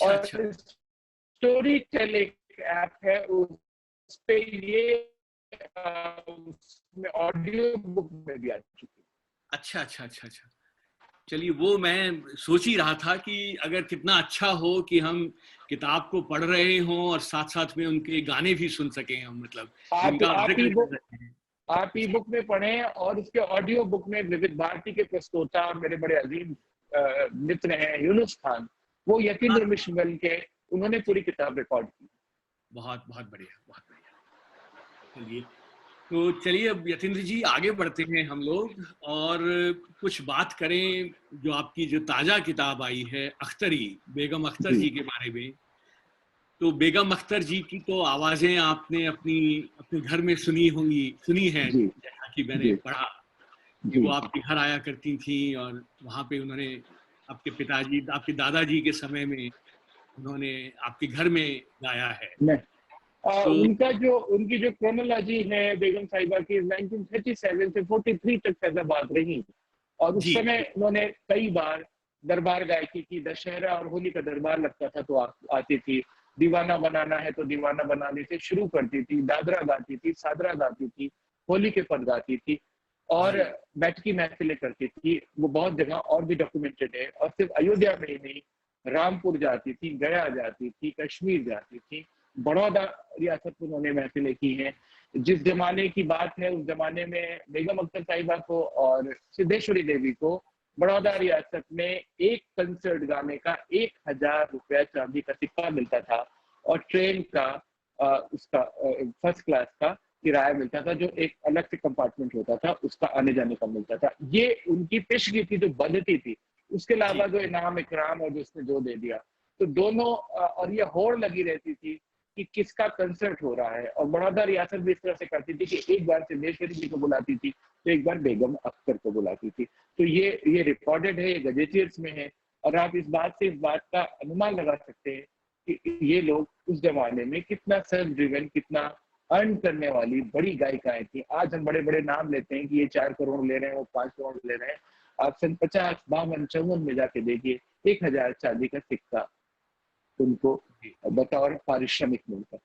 और स्टोरी टेल एक ऐप है, उस पे ये ऑडियो बुक में भी आ चुकी है। अच्छा। चलिए, वो मैं सोच ही रहा था कि अगर कितना अच्छा हो कि हम किताब को पढ़ रहे हों और साथ साथ में उनके गाने भी सुन सकें हम, मतलब आप ई आप ई बुक में पढ़ें और उसके ऑडियो बुक में विविध भारती के प्रस्तोता मेरे बड़े अजीम मित्र हैं यूनुस खान, वो यतीन्द्र मिश्र के, उन्होंने पूरी किताब रिकॉर्ड की। बहुत बहुत बढ़िया, बहुत बढ़िया। चलिए, तो चलिए अब यतीन्द्र जी आगे बढ़ते हैं हम लोग और कुछ बात करें जो आपकी जो ताजा किताब आई है अख्तरी, बेगम अख्तर जी के बारे में। तो बेगम अख्तर जी की तो आवाजें आपने अपने घर में सुनी हैं, जी जैसा कि मैंने जी पढ़ा कि वो जी आपके घर आया करती थी और वहां पे उन्होंने आपके पिताजी, आपके दादाजी के समय में उन्होंने आपके घर में गाया है। मैं तो उनकी जो क्रोनोलॉजी है बेगम साहिबा की, 1937 से 43 तक फैजाबाद रही और उस जी समय जी उन्होंने कई बार दरबार गायकी की, दशहरा और होली का दरबार लगता था तो आती थी, दीवाना बनाना है तो दीवाना बनाने से शुरू करती थी, दादरा गाती थी, सादरा गाती थी, होली के पद गाती थी और जी बैठकी महफिलें करती थी। वो बहुत जगह और भी डॉक्यूमेंटेड है, और सिर्फ अयोध्या में ही नहीं, रामपुर जाती थी, गया जाती थी, कश्मीर जाती थी, बड़ौदा रियासत में उन्होंने महफिलें की हैं। जिस जमाने की बात है उस जमाने में बेगम अख्तर साहिबा को और सिद्धेश्वरी देवी को बड़ौदा रियासत में एक कंसर्ट गाने का 1,000 रुपया चांदी का सिक्का मिलता था और ट्रेन का उसका फर्स्ट क्लास का किराया मिलता था, जो एक अलग से कंपार्टमेंट होता था, उसका आने जाने का मिलता था। ये उनकी पेशगी थी जो बनती थी, उसके जी अलावा जो इनाम इकराम और जो उसने जो दे दिया, तो दोनों और ये होड़ लगी रहती थी कि किसका कंसर्ट हो रहा है। और बड़ौदा रियासत भी इस तरह से करती थी कि एक बार सिद्धेश्वरी जी को बुलाती थी तो एक बार बेगम अख्तर को बुलाती थी। तो ये रिकॉर्डेड है, ये गजेटियर्स में है, और आप इस बात का अनुमान लगा सकते हैं कि ये लोग उस जमाने में कितना सेल्फ ड्रिवन, कितना अर्न करने वाली बड़ी गायिकाएं थी। आज हम बड़े बड़े नाम लेते हैं कि ये 4 करोड़ ले रहे हैं, वो 5 करोड़ ले रहे हैं। आप सन 50, 52, 54 में जाके देखिए 1,000 चांदी का सिक्का उनको जी बतौर पारिश्रमिक मिलता है।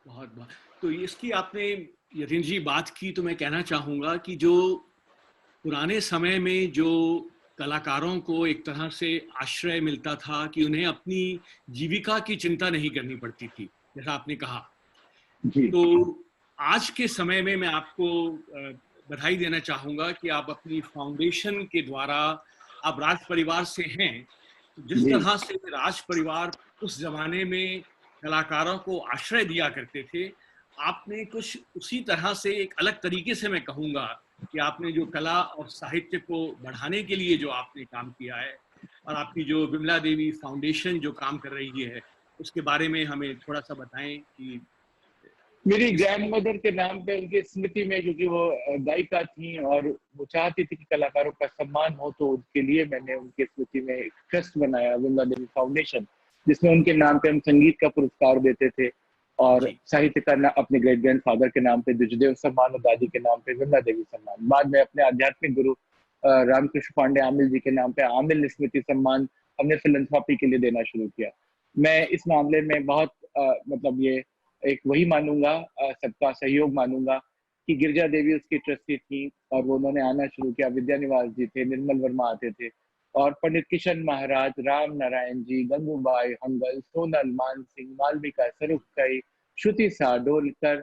बहुत बहुत। तो इसकी आपने यतीन्द्र जी बात की, तो मैं कहना चाहूंगा कि जो पुराने समय में जो कलाकारों को एक तरह से आश्रय मिलता था कि उन्हें अपनी जीविका की चिंता नहीं करनी पड़ती थी, जैसा आपने कहा, जी तो आज के समय में मैं आपको बधाई देना चाहूंगा कि आप अपनी फाउंडेशन के द्वारा, आप राज परिवार से हैं, तो जिस जी तरह से राज परिवार उस जमाने में कलाकारों को आश्रय दिया करते थे, आपने कुछ उसी तरह से एक अलग तरीके से मैं कहूँगा कि आपने जो कला और साहित्य को बढ़ाने के लिए जो आपने काम किया है, और आपकी जो विमला देवी फाउंडेशन जो काम कर रही है, उसके बारे में हमें थोड़ा सा बताएं कि मेरी किस। ग्रैंड मदर के नाम पे, उनकी स्मृति में, क्योंकि वो गायिका थी और वो चाहती थी कि कलाकारों का सम्मान हो, तो उसके लिए मैंने उनकी स्मृति में एक ट्रस्ट बनाया, विमला देवी फाउंडेशन, जिसमें उनके नाम पे हम संगीत का पुरस्कार देते थे और जी साहित्य का अपने ग्रेट ग्रैंड फादर के नाम पे द्विजदेव सम्मान और दादी के नाम पे विमला देवी सम्मान। बाद में अपने आध्यात्मिक गुरु रामकृष्ण पांडे आमिल जी के नाम पे आमिल स्मृति सम्मान हमने फिलंथ्रॉपी के लिए देना शुरू किया। मैं इस मामले में बहुत मतलब ये एक वही मानूंगा, सबका सहयोग मानूंगा कि गिरजा देवी उसकी ट्रस्टी थी और वो उन्होंने आना शुरू किया। विद्या निवास जी थे, निर्मल वर्मा आते थे, और पंडित किशन महाराज, राम नारायण जी, गंगूबाई हंगल, सोनल, मान सिंह, मालविका सरुखई, श्रुति साडोलकर,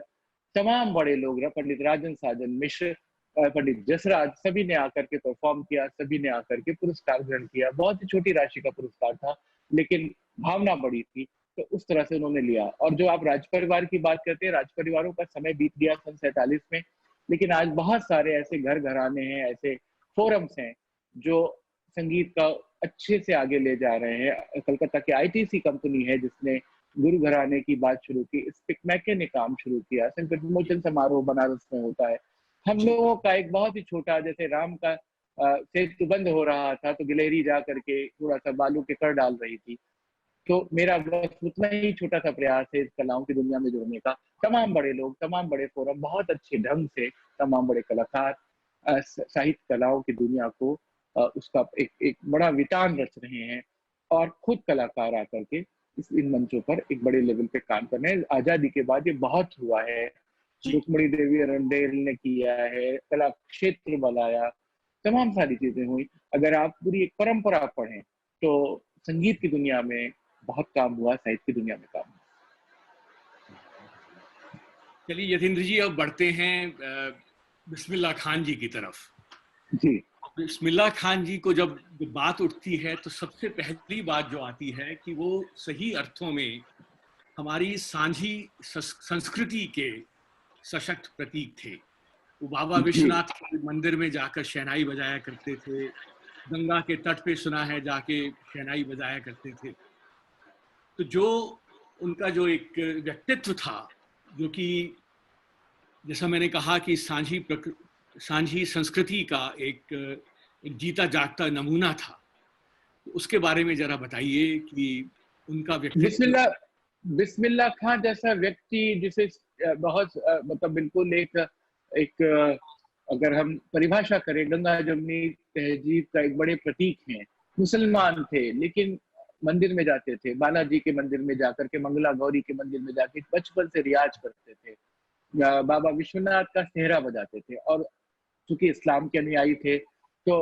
तमाम बड़े लोग, पंडित राजन साजन मिश्र, पंडित जसराज, सभी ने आकर के परफॉर्म किया, सभी ने आकर के पुरस्कार ग्रहण किया। बहुत ही छोटी राशि का पुरस्कार था, लेकिन भावना बड़ी थी, तो उस तरह से उन्होंने लिया। और जो आप राज परिवार की बात करते हैं, राज परिवारों का समय बीत गया सन 47 में, लेकिन आज बहुत सारे ऐसे घर घराने हैं, ऐसे फोरम्स हैं जो संगीत का अच्छे से आगे ले जा रहे हैं। कलकत्ता की आईटीसी कंपनी है जिसने गुरु घराने की बात शुरू की, स्पिकमैके ने काम शुरू किया, संकट विमोचन समारोह बनारस में होता है। हम जी लोगों का एक बहुत ही छोटा, जैसे राम का सेतु बंद हो रहा था तो गिलहरी जा करके थोड़ा सा बालू के कर डाल रही थी, तो मेरा बस उतना ही छोटा सा प्रयास है इस कलाओं की दुनिया में जुड़ने का। तमाम बड़े लोग, तमाम बड़े फोरम बहुत अच्छे ढंग से, तमाम बड़े कलाकार साहित्य कलाओं की दुनिया को उसका एक बड़ा वितान रच रहे हैं, और खुद कलाकार आकर के इन मंचों पर एक बड़े लेवल पे काम कर रहे हैं। आजादी के बाद ये बहुत हुआ है, जी रुक्मणी देवी अरंडेल ने किया है, कला क्षेत्र बनाया, तमाम सारी चीजें हुई। अगर आप पूरी एक परंपरा पढ़ें तो संगीत की दुनिया में बहुत काम हुआ, साहित्य की दुनिया में काम हुआ। चलिए यतीन्द्र जी, अब बढ़ते हैं बिस्मिल्लाह खान जी की तरफ। जी बिस्मिल्लाह खान जी को जब बात उठती है तो सबसे पहली बात जो आती है कि वो सही अर्थों में हमारी सांझी संस्कृति के सशक्त प्रतीक थे। वो बाबा जी विश्वनाथ के मंदिर में जाकर शहनाई बजाया करते थे, गंगा के तट पे सुना है जाके शहनाई बजाया करते थे। तो जो उनका जो एक व्यक्तित्व था, जो कि जैसा मैंने कहा कि सांझी संस्कृति का एक जीता जागता नमूना था, तो उसके बारे में जरा बताइए कि उनका व्यक्तित्व। बिस्मिल्लाह बिस्मिल्लाह खां जैसा व्यक्ति जिसे बहुत मतलब बिल्कुल एक एक अगर हम परिभाषा करें, गंगा जमुनी तहजीब का एक बड़े प्रतीक हैं। मुसलमान थे लेकिन मंदिर में जाते थे, बालाजी के मंदिर में जाकर के, मंगला गौरी के मंदिर में जाके बचपन से रियाज करते थे, बाबा विश्वनाथ का सेहरा बजाते थे। और चूंकि इस्लाम के अनुयायी थे तो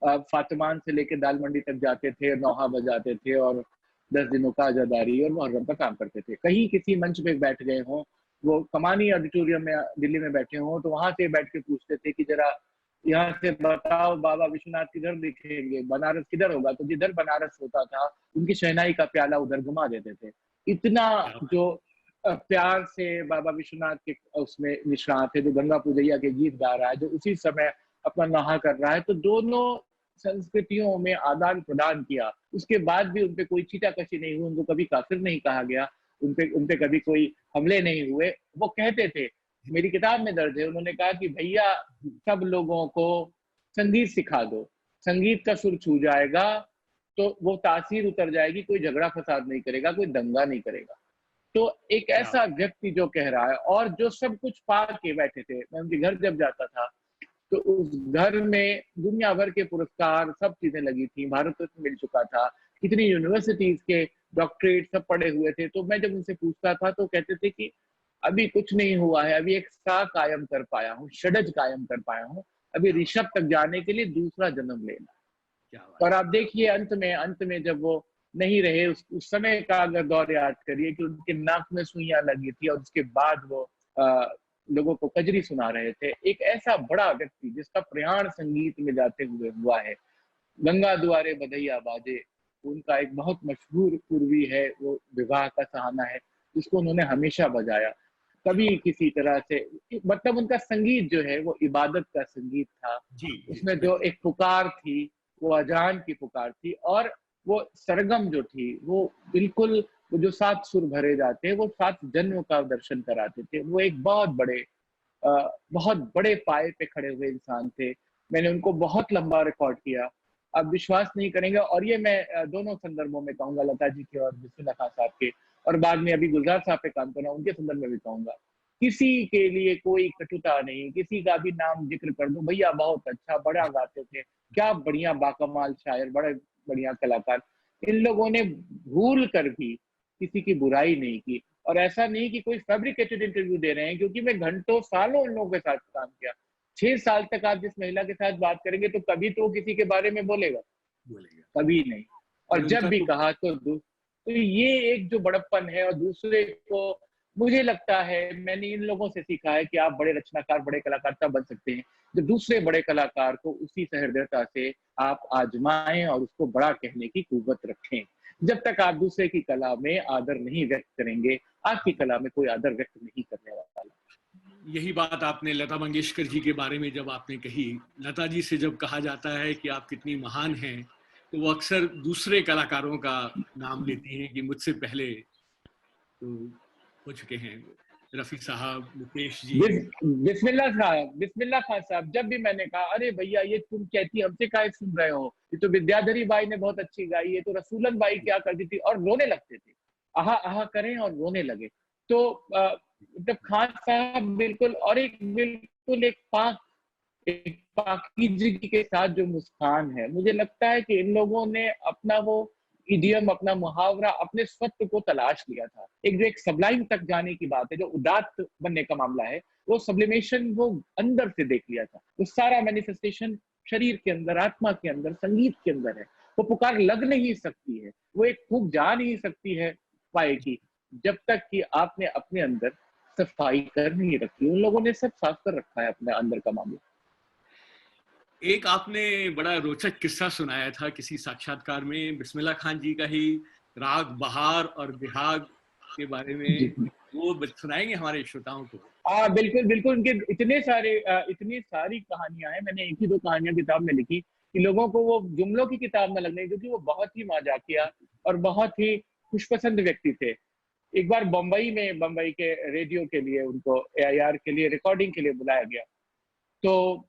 फातिमान से लेकर दाल मंडी तक जाते थे, नौहा बजाते थे और 10 दिनों का अजादारी और मुहर्रम का काम करते थे। कहीं किसी मंच पे बैठ गए हों, वो कमानी ऑडिटोरियम में दिल्ली में बैठे हों, तो वहां से बैठ के पूछते थे कि जरा यहाँ से बताओ बाबा विश्वनाथ किधर दिखेंगे, बनारस किधर होगा। तो जिधर बनारस होता था उनकी शहनाई का प्याला उधर घुमा देते थे। इतना जो प्यार से बाबा विश्वनाथ के उसमें निष्णात है, जो गंगा पूजैया के गीत गा रहा है, जो उसी समय अपना नहा कर रहा है, तो दोनों संस्कृतियों में आदान प्रदान किया। उसके बाद भी उनपे कोई छीटाकशी नहीं हुई, उनको कभी काफिर नहीं कहा गया, उनपे कभी कोई हमले नहीं हुए। वो कहते थे, मेरी किताब में दर्ज है, उन्होंने कहा कि भैया सब लोगों को संगीत सिखा दो, संगीत का सुर छू जाएगा तो वो तासीर उतर जाएगी, कोई झगड़ा फसाद नहीं करेगा, कोई दंगा नहीं करेगा। तो एक ऐसा व्यक्ति जो कह रहा है और जो सब कुछ पा के बैठे थे। मैं उनके घर जब जाता था तो उस घर में दुनिया भर के पुरस्कार सब चीजें लगी थी, भारत रत्न मिल चुका था, कितनी यूनिवर्सिटीज के डॉक्टरेट सब पढ़े हुए थे। तो मैं जब उनसे पूछता था तो कहते थे कि अभी कुछ नहीं हुआ है, अभी एक सा कायम कर पाया हूँ, षडज कायम कर पाया हूँ, अभी ऋषभ तक जाने के लिए दूसरा जन्म लेना। और आप देखिए अंत में जब वो नहीं रहे, उस समय का अगर दौर याद करिए कि उनके नाक में सुइयां लगी थी और उसके बाद वो लोगों को कजरी सुना रहे थे। एक ऐसा बड़ा व्यक्ति जिसका प्रयाण संगीत में जाते हुए हुआ है। गंगा दुआरे बधैया बाजे उनका एक बहुत मशहूर पूर्वी है, वो विवाह का सहाना है जिसको उन्होंने हमेशा बजाया। कभी किसी तरह से, मतलब उनका संगीत जो है वो इबादत का संगीत था। जी, उसमें जो एक पुकार थी वो अजान की पुकार थी, और वो सरगम जो थी वो बिल्कुल, वो जो 7 सुर भरे जाते हैं वो 7 जन्म का दर्शन कराते थे। वो एक बहुत बड़े पाए पे खड़े हुए इंसान थे। मैंने उनको बहुत लंबा रिकॉर्ड किया, आप विश्वास नहीं करेंगे। और ये मैं दोनों संदर्भों में कहूंगा, लता जी के और बिस्मिल्लाह खान साहब के, और बाद में अभी गुलजार साहब पे काम कर रहा हूं उनके संदर्भ में भी कहूंगा। किसी के लिए कोई कटुता नहीं, किसी का भी नाम जिक्र कर दूं, भैया बहुत अच्छा, बड़ा गाते थे, क्या बढ़िया बाकमाल शायर, बड़े बढ़िया कलाकार। इन लोगों ने भूल कर भी किसी की बुराई नहीं की। और ऐसा नहीं कि कोई फैब्रिकेटेड इंटरव्यू दे रहे हैं, क्योंकि मैं घंटों सालों उन लोगों के साथ काम किया। 6 साल तक आप जिस महिला के साथ बात करेंगे तो कभी तो वो किसी के बारे में बोलेगा, कभी नहीं। और जब भी कहा तो ये एक जो बड़प्पन है। और दूसरे को, मुझे लगता है मैंने इन लोगों से सीखा है कि आप बड़े रचनाकार, बड़े कलाकार तब बन सकते हैं जब दूसरे बड़े कलाकार को उसी सहृदयता से आप आजमाएं और उसको बड़ा कहने की कुव्वत रखें। जब तक आप दूसरे की कला में आदर नहीं व्यक्त करेंगे, आपकी कला में कोई आदर व्यक्त नहीं करने वाला। यही बात आपने लता मंगेशकर जी के बारे में जब आपने कही, लता जी से जब कहा जाता है कि आप कितनी महान हैं, तो वो अक्सर दूसरे कलाकारों का नाम लेती हैं कि मुझसे पहले तो हो चुके हैं, रफी साहब, मुकेश जी। बिस्मिल्लाह खान साहब, जब भी मैंने कहा अरे भैया ये तुम कहती हमसे काहे सुन रहे हो, ये तो विद्याधरी बाई ने बहुत अच्छी गाई, ये तो रसूलन बाई क्या करती थी, और रोने लगते थे, आहा आहा करें और रोने लगे। तो जब खान साहब बिल्कुल, और एक बिल्कुल एक पाकीज़गी के साथ जो मुस्कान है, मुझे लगता है कि इन लोगों ने अपना वो इडियम, अपना मुहावरा, अपने स्वत्व को तलाश लिया था। एक जो एक सबलाइम तक जाने की बात है, जो उदात्त बनने का मामला है, वो सब्लिमेशन वो अंदर से देख लिया था। वो सारा मैनिफेस्टेशन शरीर के अंदर, आत्मा के अंदर, संगीत के अंदर है। वो पुकार लग नहीं सकती है, वो एक फूंक जा नहीं सकती है पाए की, जब तक कि आपने अपने अंदर सफाई कर नहीं रखी। उन लोगों ने सब साफ कर रखा है अपने अंदर का मामला। एक आपने बड़ा रोचक किस्सा सुनाया था किसी साक्षात्कार में, बिस्मिल्लाह खान जी का ही, राग बहार और बिहाग के बारे में। जी वो सुनाएंगे हमारे श्रोताओं को? हाँ, बिल्कुल बिल्कुल। उनके इतनी सारी कहानियां हैं। मैंने एक ही दो कहानियां किताब में लिखी कि लोगों को वो जुमलों की किताब में लगने, क्योंकि वो बहुत ही मजाकिया और बहुत ही खुशपसंद व्यक्ति थे। एक बार बम्बई के रेडियो के लिए उनको AIR के लिए रिकॉर्डिंग के लिए बुलाया गया। तो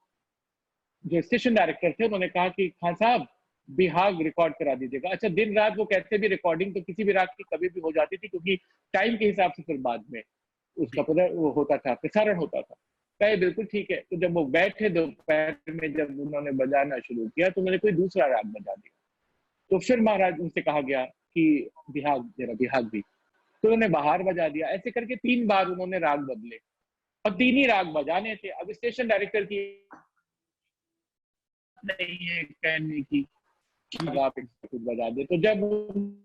जो स्टेशन डायरेक्टर थे उन्होंने कहा कि खान साहब बिहाग रिकॉर्ड करा दीजिएगा। अच्छा, दिन रात वो कहते भी रिकॉर्डिंग तो किसी भी रात की कभी भी हो जाती थी, क्योंकि टाइम के हिसाब से फिर बाद में उसका वो होता था, प्रसारण होता था। कहे बिल्कुल ठीक है। तो जब वो बैठे दोपहर में, जब उन्होंने बजाना शुरू किया तो उन्होंने कोई दूसरा राग बजा दिया। तो फिर महाराज उनसे कहा गया कि बिहाग जरा बिहाग भी। तो उन्होंने बाहर बजा दिया। ऐसे करके 3 बार उन्होंने राग बदले और 3 ही राग बजाने थे। अब स्टेशन डायरेक्टर की नहीं है कहने की आप कुछ बजा दे। तो जब उन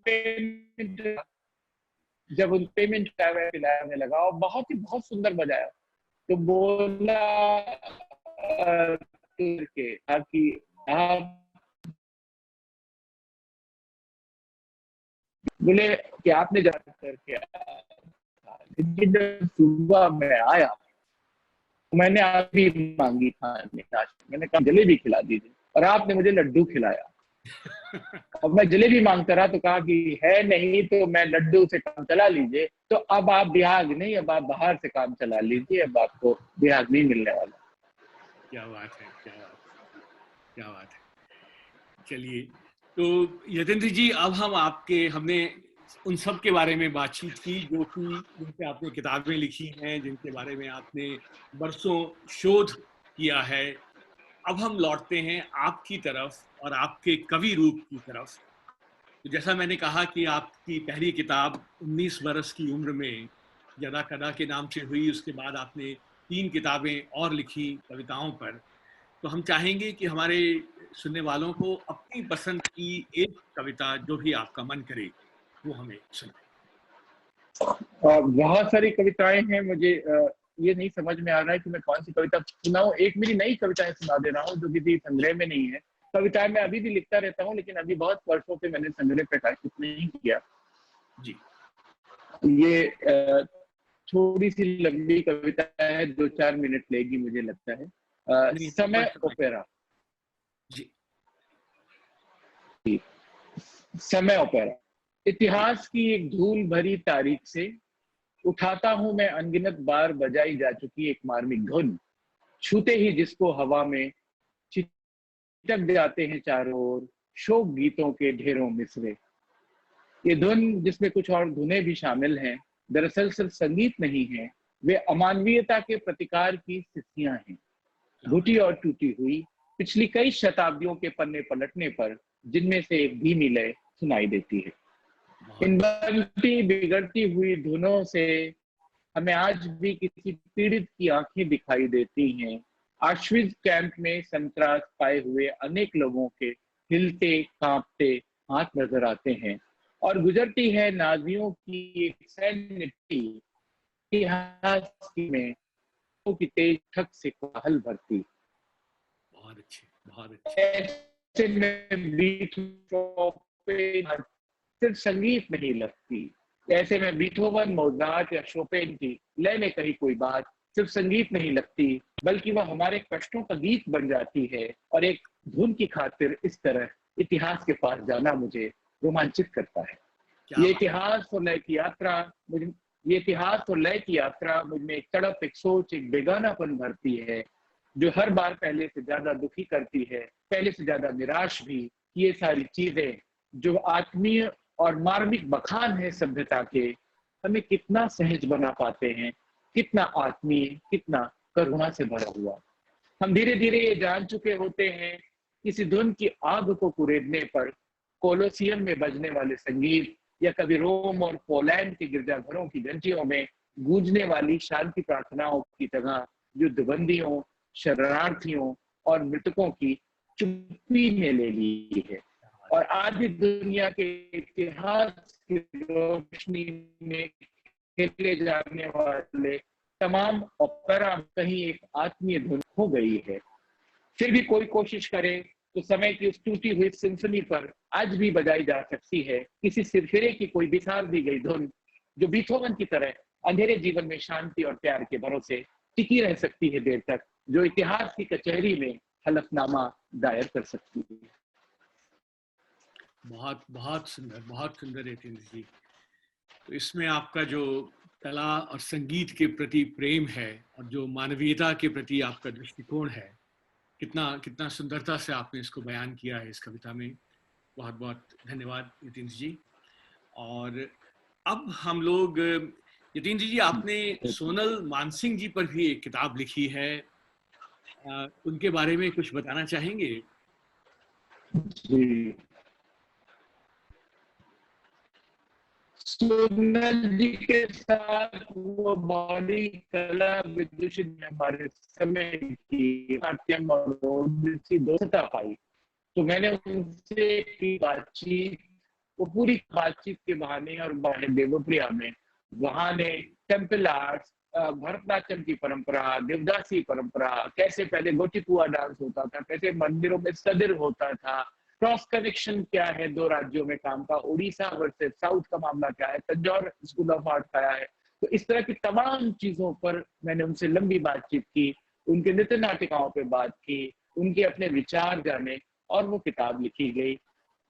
पेमेंट पिलाने लगा और बहुत सुंदर बजाया, तो बोला कि आप बोले कि आपने जाकर करके आया। लेकिन जब सुबह में आया तो मैंने आप भी मांगी खाने नाश्ते, मैंने कहा जलेबी खिला दीजिए, और आपने मुझे लड्डू खिलाया। अब मैं जलेबी मांगता रहा तो कहा कि है नहीं तो मैं लड्डू से काम चला लीजिए। तो अब आप बिहाग नहीं, अब आप बाहर से काम चला लीजिए, अब आपको बिहाग नहीं मिलने वाला। क्या बात है, क्या बात है, क्या बात है। चलिए, तो यतेंद्र जी, अब हमने उन सब के बारे में बातचीत की जो कि जिनसे आपने किताबें लिखी हैं, जिनके बारे में आपने बरसों शोध किया है। अब हम लौटते हैं आपकी तरफ और आपके कवि रूप की तरफ। तो जैसा मैंने कहा कि आपकी पहली किताब 19 बरस की उम्र में यदा कदा के नाम से हुई। उसके बाद आपने 3 किताबें और लिखी कविताओं पर। तो हम चाहेंगे कि हमारे सुनने वालों को अपनी पसंद की एक कविता, जो भी आपका मन करे, वो हमें सुनाएं। बहुत सारी कविताएं हैं। मुझे ये नहीं समझ में आ रहा है कि मैं कौन सी कविता सुनाऊं। एक मेरी नई कविताएं सुना दे रहा हूँ जो किसी संग्रह में नहीं है। कविताएं मैं अभी भी लिखता रहता हूँ, लेकिन अभी बहुत वर्षों से मैंने संग्रह प्रकाशित नहीं किया। जी। ये थोड़ी सी लंबी कविता है, 2-4 मिनट लेगी मुझे लगता है। समय ओपेरा। जी। समय ओपेरा। इतिहास की एक धूल भरी तारीख से उठाता हूं मैं अनगिनत बार बजाई जा चुकी एक मार्मिक धुन। छूते ही जिसको हवा में छिटक जाते हैं चारों ओर शोक गीतों के ढेरों मिसरे। ये धुन, जिसमें कुछ और धुनें भी शामिल हैं, दरअसल सिर्फ संगीत नहीं है, वे अमानवीयता के प्रतिकार की स्थितियां हैं। घुटी और टूटी हुई पिछली कई शताब्दियों के पन्ने पलटने पर जिनमें से एक धीमी लय सुनाई देती है। इन बनती बिगड़ती हुई धुनों से हमें आज भी किसी पीड़ित की आंखें दिखाई देती हैं। ऑश्विट्ज़ कैंप में संत्रास पाए हुए अनेक लोगों के हिलते कांपते हाथ नजर आते हैं, और गुजरती है नाजियों की एक सैन्य इतिहास में की तेज ठक से कोहल भरती। बहुत अच्छे, बहुत अच्छे। ऐसे में बीथोवन सिर्फ संगीत नहीं लगती। ऐसे में बीथोवन, मोजार्ट या शोपेन की लय में कहीं कोई बात सिर्फ संगीत नहीं लगती, बल्कि वह हमारे कष्टों का गीत बन जाती है। और एक धुन की खातिर इस तरह इतिहास के पास जाना मुझे रोमांचित करता है। ये इतिहास और लय की यात्रा मुझ में एक तड़प, एक सोच, एक बेगानापन भरती है, जो हर बार पहले से ज्यादा दुखी करती है, पहले से ज्यादा निराश भी। ये सारी चीजें जो आत्मीय और मार्मिक बखान है सभ्यता के, हमें कितना सहज बना पाते हैं, कितना आत्मीय, कितना करुणा से भरा हुआ। हम धीरे धीरे ये जान चुके होते हैं, किसी धुन की आग को कुरेदने पर कोलोसियम में बजने वाले संगीत, या कभी रोम और पोलैंड के गिरजाघरों की घंटियों में गूंजने वाली शांति प्रार्थनाओं की तरह युद्धबंदियों, शरणार्थियों और मृतकों की चुप्पी ने ले ली है। और आधी दुनिया के इतिहास की रोशनी में खेले जाने वाले तमाम ओपेरा कहीं एक आत्मीय धुन हो गई है। फिर भी कोई कोशिश करे तो समय की उस टूटी हुई सिम्फनी पर आज भी बजाई जा सकती है किसी सिरफिरे की कोई बिसार दी गई धुन, जो बीथोवन की तरह अंधेरे जीवन में शांति और प्यार के भरोसे टिकी रह सकती है देर तक, जो इतिहास की कचहरी में हलफनामा दायर कर सकती है। बहुत बहुत सुंदर यतीन्द्र जी। तो इसमें आपका जो कला और संगीत के प्रति प्रेम है और जो मानवीयता के प्रति आपका दृष्टिकोण है, कितना कितना सुंदरता से आपने इसको बयान किया है इस कविता में। बहुत बहुत धन्यवाद यतीन्द्र जी। और अब हम लोग, यतीन्द्र जी आपने सोनल मानसिंह जी पर भी एक किताब लिखी है, उनके बारे में कुछ बताना चाहेंगे? जी, सोनल जी के साथ वो बड़ी कला विदुषी हमारे समय की नाट्यम और दोस्ता पाई। तो मैंने उनसे की बातचीत, वो पूरी बातचीत के बहाने और बहाने देवप्रिया में वहां ने टेम्पल आर्ट्स, भरतनाट्यम की परंपरा, देवदासी परंपरा, कैसे पहले गोटीपुआ डांस होता था, कैसे मंदिरों में सदिर होता था, क्रॉस कनेक्शन क्या है दो राज्यों में काम का, उड़ीसा वर्सेस साउथ का मामला क्या है, तंजौर स्कूल ऑफ आर्ट क्या है। तो इस तरह की तमाम चीजों पर मैंने उनसे लंबी बातचीत की, उनके नृत्य नाटिकाओं पे बात की, उनके अपने विचार जाने, और वो किताब लिखी गई।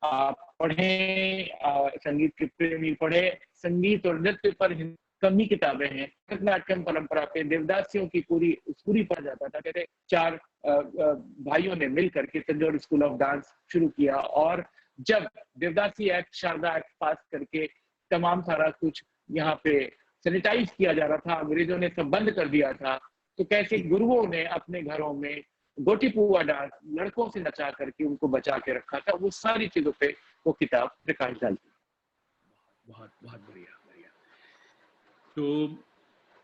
आप पढ़े, संगीत के प्रेमी पढ़े, संगीत और नृत्य पर कम ही किताबें हैं। भरतनाट्यम परंपरा पे देवदासियों की पूरी पढ़ जाता था। कहते 4 भाइयों ने मिलकर के तंजौर स्कूल ऑफ डांस शुरू किया, और जब देवदासी एक्ट, शारदा एक्ट पास करके तमाम सारा कुछ यहाँ पे सैनिटाइज किया जा रहा था, अंग्रेजों ने सब बंद कर दिया था, तो कैसे गुरुओं ने अपने घरों में गोटीपुआ डांस लड़कों से नचा करके उनको बचा के रखा था, वो सारी चीजों पे वो किताब प्रकाश डालती। बहुत बहुत बढ़िया बढ़िया। तो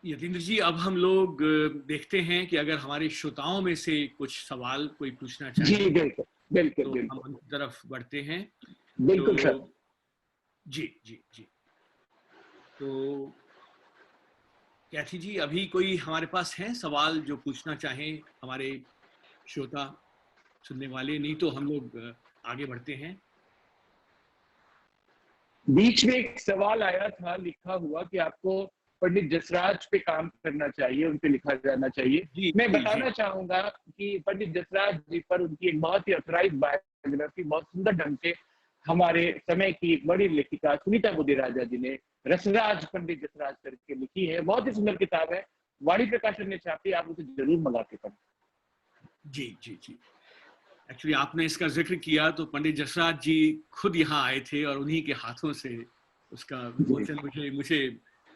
यतीन्द्र जी, अब हम लोग देखते हैं कि अगर हमारे श्रोताओं में से कुछ सवाल कोई पूछना चाहे। जी बिल्कुल बिल्कुल तो बिल्कुल, हम उनकी तरफ बढ़ते हैं। बिल्कुल तो सर। जी जी जी। तो कैथी जी, अभी कोई हमारे पास है सवाल जो पूछना चाहें हमारे श्रोता सुनने वाले? नहीं तो हम लोग आगे बढ़ते हैं। बीच में एक सवाल आया था लिखा हुआ कि आपको पंडित जसराज पे काम करना चाहिए, उन पे लिखा जाना चाहिए। जी मैं जी बताना जी। चाहूंगा कि पंडित जसराज जी पर उनकी एक बहुत ही ऑथराइज्ड बायोग्राफी बहुत सुंदर ढंग से हमारे समय की एक बड़ी लेखिका सुनीता बुद्धिराजा जी ने रसराज पंडित जसराज करके लिखी है। बहुत ही सुंदर किताब है, वाणी प्रकाशन ने छापी, आप उसे जरूर मंगा के पढ़ें। जी जी जी। एक्चुअली आपने इसका जिक्र किया तो पंडित जसराज जी खुद यहाँ आए थे और उन्हीं के हाथों से उसका विमोचन मुझे मुझे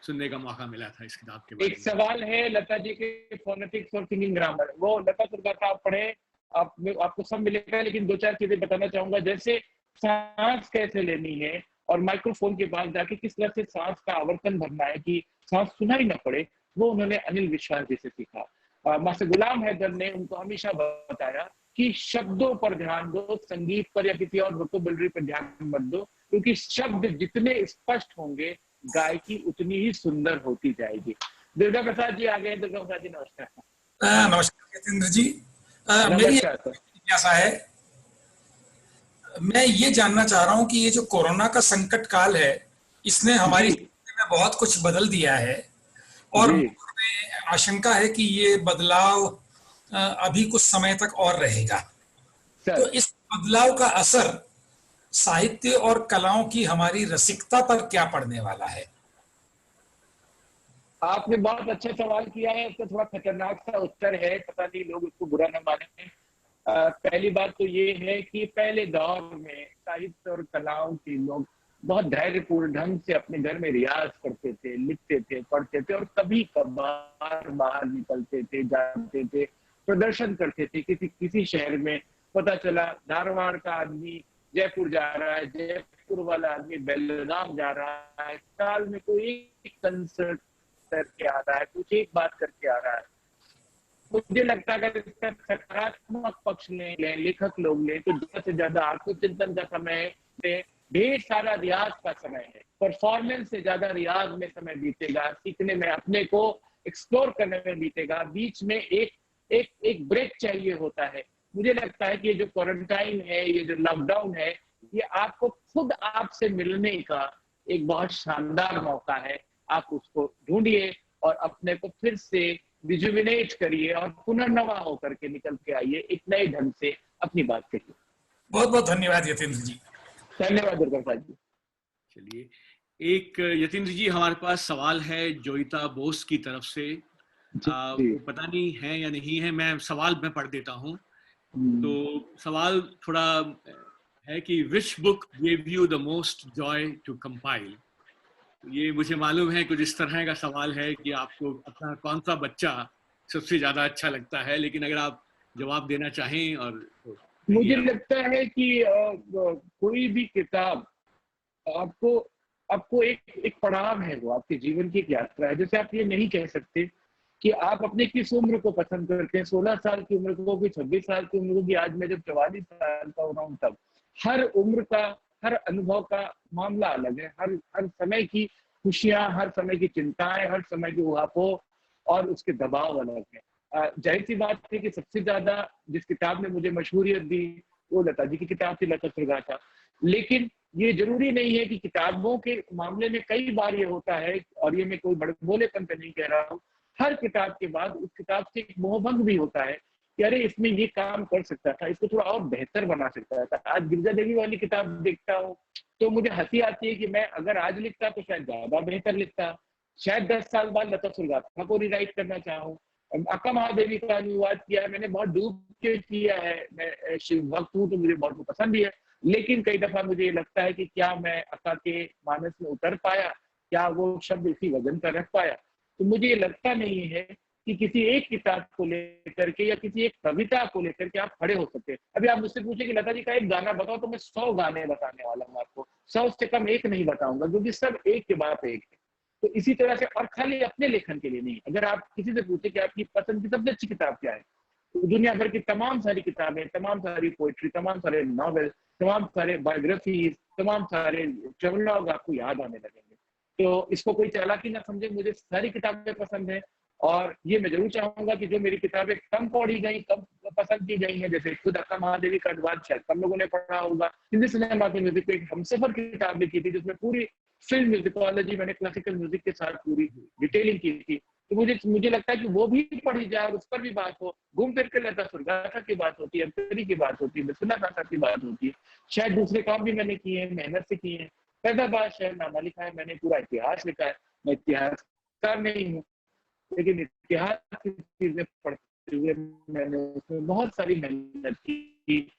सुनने का मौका मिला था इस किताब के बारे एक में। सवाल है लता जी के फोनेटिक्स और सिंगिंग ग्रामर, वो लता दुर्गाता आप पढ़े, आपको सब मिलेगा, लेकिन 2-4 चीजें बताना चाहूंगा। जैसे सांस कैसे लेनी है और माइक्रोफोन के पास जाके किस तरह से सांस का आवर्तन भरना है कि सांस सुनाई ना पड़े, वो उन्होंने अनिल विश्वास जी से सीखा। मास्टर गुलाम हैदर ने उनको हमेशा बताया कि शब्दों पर ध्यान दो, संगीत पर या किसी और वोकैबुलरी पर ध्यान मत दो, क्योंकि शब्द जितने स्पष्ट होंगे गायकी उतनी ही सुंदर होती जाएगी। दुर्गा प्रसाद जी आ गए। दुर्गा प्रसाद जी नमस्कार। नमस्कार यतीन्द्र जी। मेरी नमस्कार सर। जिज्ञासा है, मैं ये जानना चाह रहा हूँ कि ये जो कोरोना का संकट काल है, इसने हमारी जिंदगी में बहुत कुछ बदल दिया है, और हमें आशंका है कि ये बदलाव अभी कुछ समय तक और रहेगा। तो इस बदलाव का असर साहित्य और कलाओं की हमारी रसिकता पर क्या पड़ने वाला है? आपने बहुत अच्छा सवाल किया है। इसका थोड़ा खतरनाक सा उत्तर है, पता नहीं लोग उसको बुरा न माने। पहली बात तो ये है कि पहले दौर में साहित्य और कलाओं के लोग बहुत धैर्यपूर्ण ढंग से अपने घर में रियाज करते थे, लिखते थे, पढ़ते थे, और कभी कभार बाहर निकलते थे, जाते थे, प्रदर्शन करते थे। किसी शहर में पता चला धारवाड़ का आदमी जयपुर जा रहा है, जयपुर वाला आदमी बेलगाम जा रहा है, साल में कोई एक कंसर्ट करके आ रहा है, कुछ एक बात करके आ रहा है। मुझे लगता है अगर इसका सकारात्मक पक्ष लें, लेखक लोग लें, तो ज्यादा से ज्यादा आत्मचिंतन का समय है, ढेर सारा रियाज का समय है। परफॉर्मेंस से ज्यादा रियाज में समय बीतेगा, सीखने में, अपने को एक्सप्लोर करने में बीतेगा। बीच में एक ब्रेक चाहिए होता है। मुझे लगता है कि ये जो क्वारंटाइन है, ये जो लॉकडाउन है, ये आपको खुद आपसे मिलने का एक बहुत शानदार मौका है। आप उसको ढूंढिए और अपने को फिर से रिजुविनेट करिए और पुनर्नवा होकर के निकल के आइए, एक नए ढंग से अपनी बात कहिए। बहुत बहुत धन्यवाद यतीन्द्र जी। धन्यवाद दुर्गा जी। चलिए, एक यतीन्द्र जी हमारे पास सवाल है जोईता बोस की तरफ से। वो पता नहीं है या नहीं है, मैं सवाल में पढ़ देता हूँ। तो सवाल थोड़ा है कि which book gave you the most joy to compile. ये मुझे मालूम है कुछ इस तरह का सवाल है कि आपको अपना कौन सा बच्चा सबसे ज्यादा अच्छा लगता है, लेकिन अगर आप जवाब देना चाहें और तो मुझे लगता है कि कोई भी किताब आपको एक पड़ाव है, वो आपके जीवन की एक यात्रा है। जैसे आप ये नहीं कह सकते कि आप अपने किस उम्र को पसंद करते हैं, 16 साल की उम्र को कि 26 साल की उम्र को कि आज मैं जब 44 साल का हो रहा हूँ तब। हर उम्र का, हर अनुभव का मामला अलग है। हर समय की खुशियां, हर समय की चिंताएं, हर समय की ऊहापोह और उसके दबाव अलग है। जाहिर सी बात है कि सबसे ज्यादा जिस किताब ने मुझे मशहूरियत दी वो लता जी की किताब थी, लता सुरगाथा। लेकिन ये जरूरी नहीं है कि किताबों के मामले में कई बार ये होता है, और ये मैं कोई बड़े बोलेपन पे नहीं कह रहा हूँ, हर किताब के बाद उस किताब से एक मोहभंग भी होता है कि अरे इसमें ये काम कर सकता था, इसको थोड़ा और बेहतर बना सकता था। आज गिरजा देवी वाली किताब देखता हूँ तो मुझे हंसी आती है कि मैं अगर आज लिखता तो शायद ज्यादा बेहतर लिखता। शायद 10 साल बाद लता सुरगाथा को रिराइट करना चाहूँ। अक्का महादेवी का अनुवाद किया है मैंने, बहुत डूब के किया है। मैं शिव भक्त हूँ तो मुझे बहुत पसंद भी है, लेकिन कई दफा मुझे ये लगता है कि क्या मैं अक्का के मानस में उतर पाया, क्या वो शब्द इसी वजन पर रख पाया। तो मुझे ये लगता नहीं है कि किसी एक किताब को लेकर के या किसी एक कविता को लेकर के आप खड़े हो सकते हैं। अभी आप मुझसे पूछे कि लता जी का एक गाना बताओ तो मैं 100 गाने बताने वाला हूँ आपको, 100 से कम एक नहीं बताऊंगा, क्योंकि सब एक के बाद एक है। तो इसी तरह से, और खाली अपने लेखन के लिए नहीं, अगर आप किसी से पूछे कि आपकी पसंद की सबसे अच्छी किताब क्या है, तो दुनिया भर की तमाम सारी किताबें, तमाम सारी पोइट्री, तमाम सारे नॉवेल, तमाम सारे बायोग्राफीज, तमाम सारे ट्रेवलॉग आपको याद आने लगेंगे। तो इसको कोई चालाकी ना समझे, मुझे सारी किताबें पसंद है। और ये मैं जरूर चाहूंगा कि जो मेरी किताबें कम पढ़ी गई, कम पसंद की गई हैं, जैसे खुद अक्का महादेवी का अनुवाद शायद कम लोगों ने पढ़ा होगा, हिंदी सिनेमा की म्यूजिक पे एक हमसफर किताब लिखी थी जिसमें पूरी फिल्म म्यूजिकोलॉजी मैंने क्लासिकल म्यूजिक के साथ पूरी डिटेलिंग की थी। तो मुझे लगता है कि वो भी पढ़ी जाए और उस पर भी बात हो। घूम फिर के लता सुरगाथा की बात होती है, अंतरी की बात होती है, बिस्मिल्लाह खान की बात होती है। शायद दूसरे काम भी मैंने किए हैं, मेहनत से किए हैं। फैजाबाद शहरनामा लिखा है मैंने, पूरा इतिहास लिखा है। मैं इतिहासकार नहीं हूँ, लेकिन इतिहास की चीजें पढ़ते हुए मैंने उसमें बहुत सारी मेहनत की।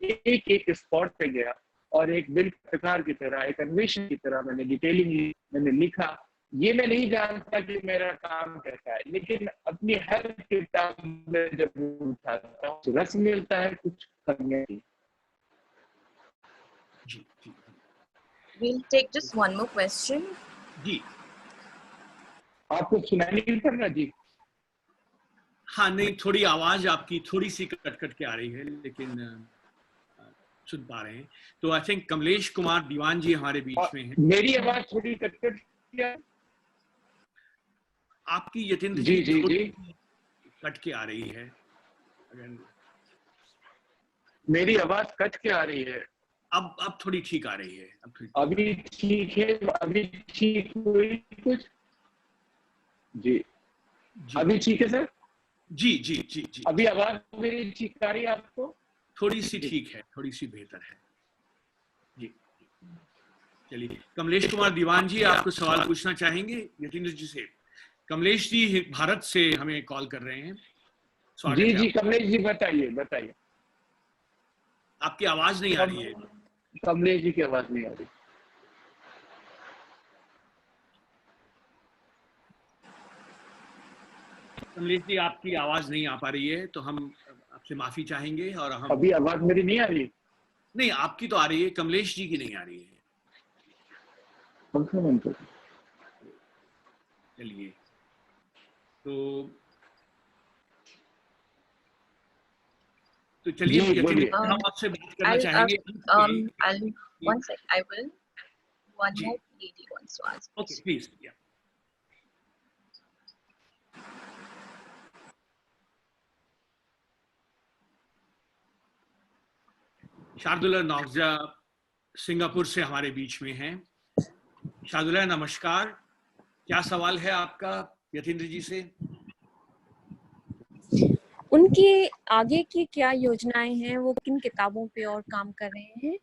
एक एक स्पॉट पे गया और एक बिल प्रकार की तरह, एक अन्वेषण की तरह मैंने डिटेलिंग, मैंने लिखा। ये मैं नहीं जानता कि मेरा काम कैसा है, लेकिन अपनी हर किताब में जब उठाता हूँ रस मिलता है कुछ करने की। जी जी। We'll take just one more question. जी, आपको सुनाई नहीं पड़ रहा जी? हाँ, नहीं, थोड़ी आवाज आपकी थोड़ी सी कट कट के आ रही है, लेकिन सुन पा रहे हैं। तो आई थिंक कमलेश कुमार दीवान जी हमारे बीच में हैं। मेरी आवाज थोड़ी कट कट क्या? आपकी यतीन्द्र जी जी जी कट के आ रही है। अगर मेरी आवाज कट के आ रही है। अब थोड़ी ठीक आ रही है। अभी ठीक है, अभी ठीक हुई कुछ? जी, अभी ठीक है सर? जी जी जी जी। अभी आवाज मेरी ठीक आ रही है आपको? थोड़ी सी ठीक है, थोड़ी सी बेहतर है जी। चलिए, कमलेश कुमार दीवान जी आपको सवाल पूछना चाहेंगे यतीन्द्र जी से? कमलेश जी भारत से हमें कॉल कर रहे हैं। जी जी कमलेश जी बताइए बताइए। आपकी आवाज नहीं आ रही है। कमलेश जी की आवाज नहीं आ रही। कमलेश जी आपकी आवाज नहीं आ पा रही है, तो हम आपसे माफी चाहेंगे। और हम अभी आवाज मेरी नहीं आ रही? नहीं, आपकी तो आ रही है, कमलेश जी की नहीं आ रही है। चलिए, तो चलिए हम आपसे बात करना चाहेंगे। One sec, I will. One more lady wants to ask. Okay, please. Yeah. Shardula Naugaja Singapore से हमारे बीच में हैं। शार्दुला नमस्कार, क्या सवाल है आपका यतीन्द्र जी से? उनके आगे की क्या योजनाएं हैं, वो किन किताबों पे और काम कर रहे हैं?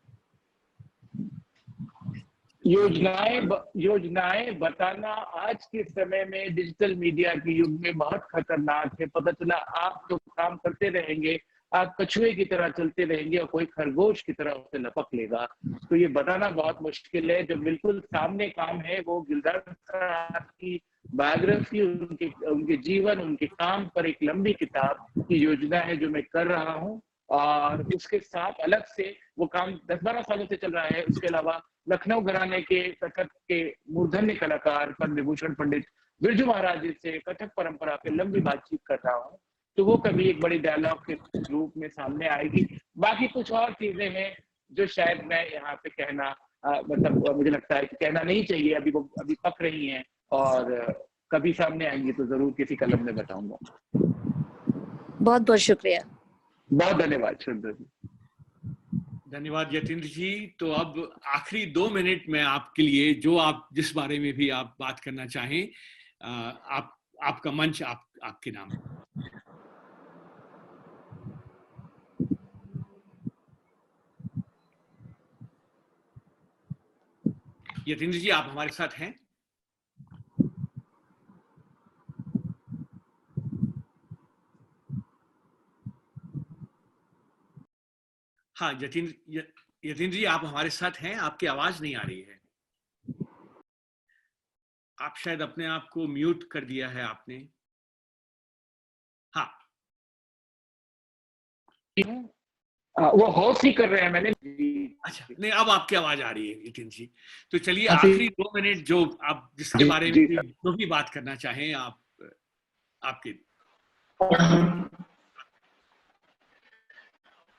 योजनाएं बताना आज के समय में डिजिटल मीडिया के युग में बहुत खतरनाक है। पता चला आप तो काम करते रहेंगे, आप कछुए की तरह चलते रहेंगे और कोई खरगोश की तरह उसे लपक लेगा। तो ये बताना बहुत मुश्किल है। जो बिल्कुल सामने काम है वो गिरधर साहब की बायोग्राफी, उनके जीवन, उनके काम पर एक लंबी किताब की योजना है जो मैं कर रहा हूँ। और उसके साथ अलग से वो काम 10-12 सालों से चल रहा है। उसके अलावा लखनऊ घराने के कथक के मूर्धन्य कलाकार पद्म विभूषण पंडित बिरजू महाराज जी से कथक परंपरा पे लंबी बातचीत कर रहा हूँ। तो वो कभी एक बड़ी डायलॉग के रूप में सामने आएगी। बाकी कुछ और चीजें हैं जो शायद मैं यहाँ पे कहना मतलब मुझे लगता है कि कहना नहीं चाहिए। अभी पक रही हैं और कभी सामने आएंगी तो जरूर किसी कलम में बताऊंगा। बहुत बहुत शुक्रिया। बहुत धन्यवाद श्रद्धा जी। धन्यवाद यतीन्द्र जी। तो अब आखिरी 2 मिनट में आपके लिए, जो आप जिस बारे में भी आप बात करना चाहें, आपका मंच आपके नाम। यतीन्द्र जी, आप हमारे साथ हैं? हाँ यतीन्द्र जी, आप हमारे साथ हैं? आपकी आवाज नहीं आ रही है। आप शायद अपने आप को म्यूट कर दिया है आपने। हाँ, वो होस्ट ही कर रहे हैं मैंने। अच्छा, नहीं, अब आपकी आवाज आ रही है यतीन्द्र जी। तो चलिए हाँ, आखिरी 2 मिनट जो आप जिसके जी, बारे जी, में जो भी बात करना चाहें आपके।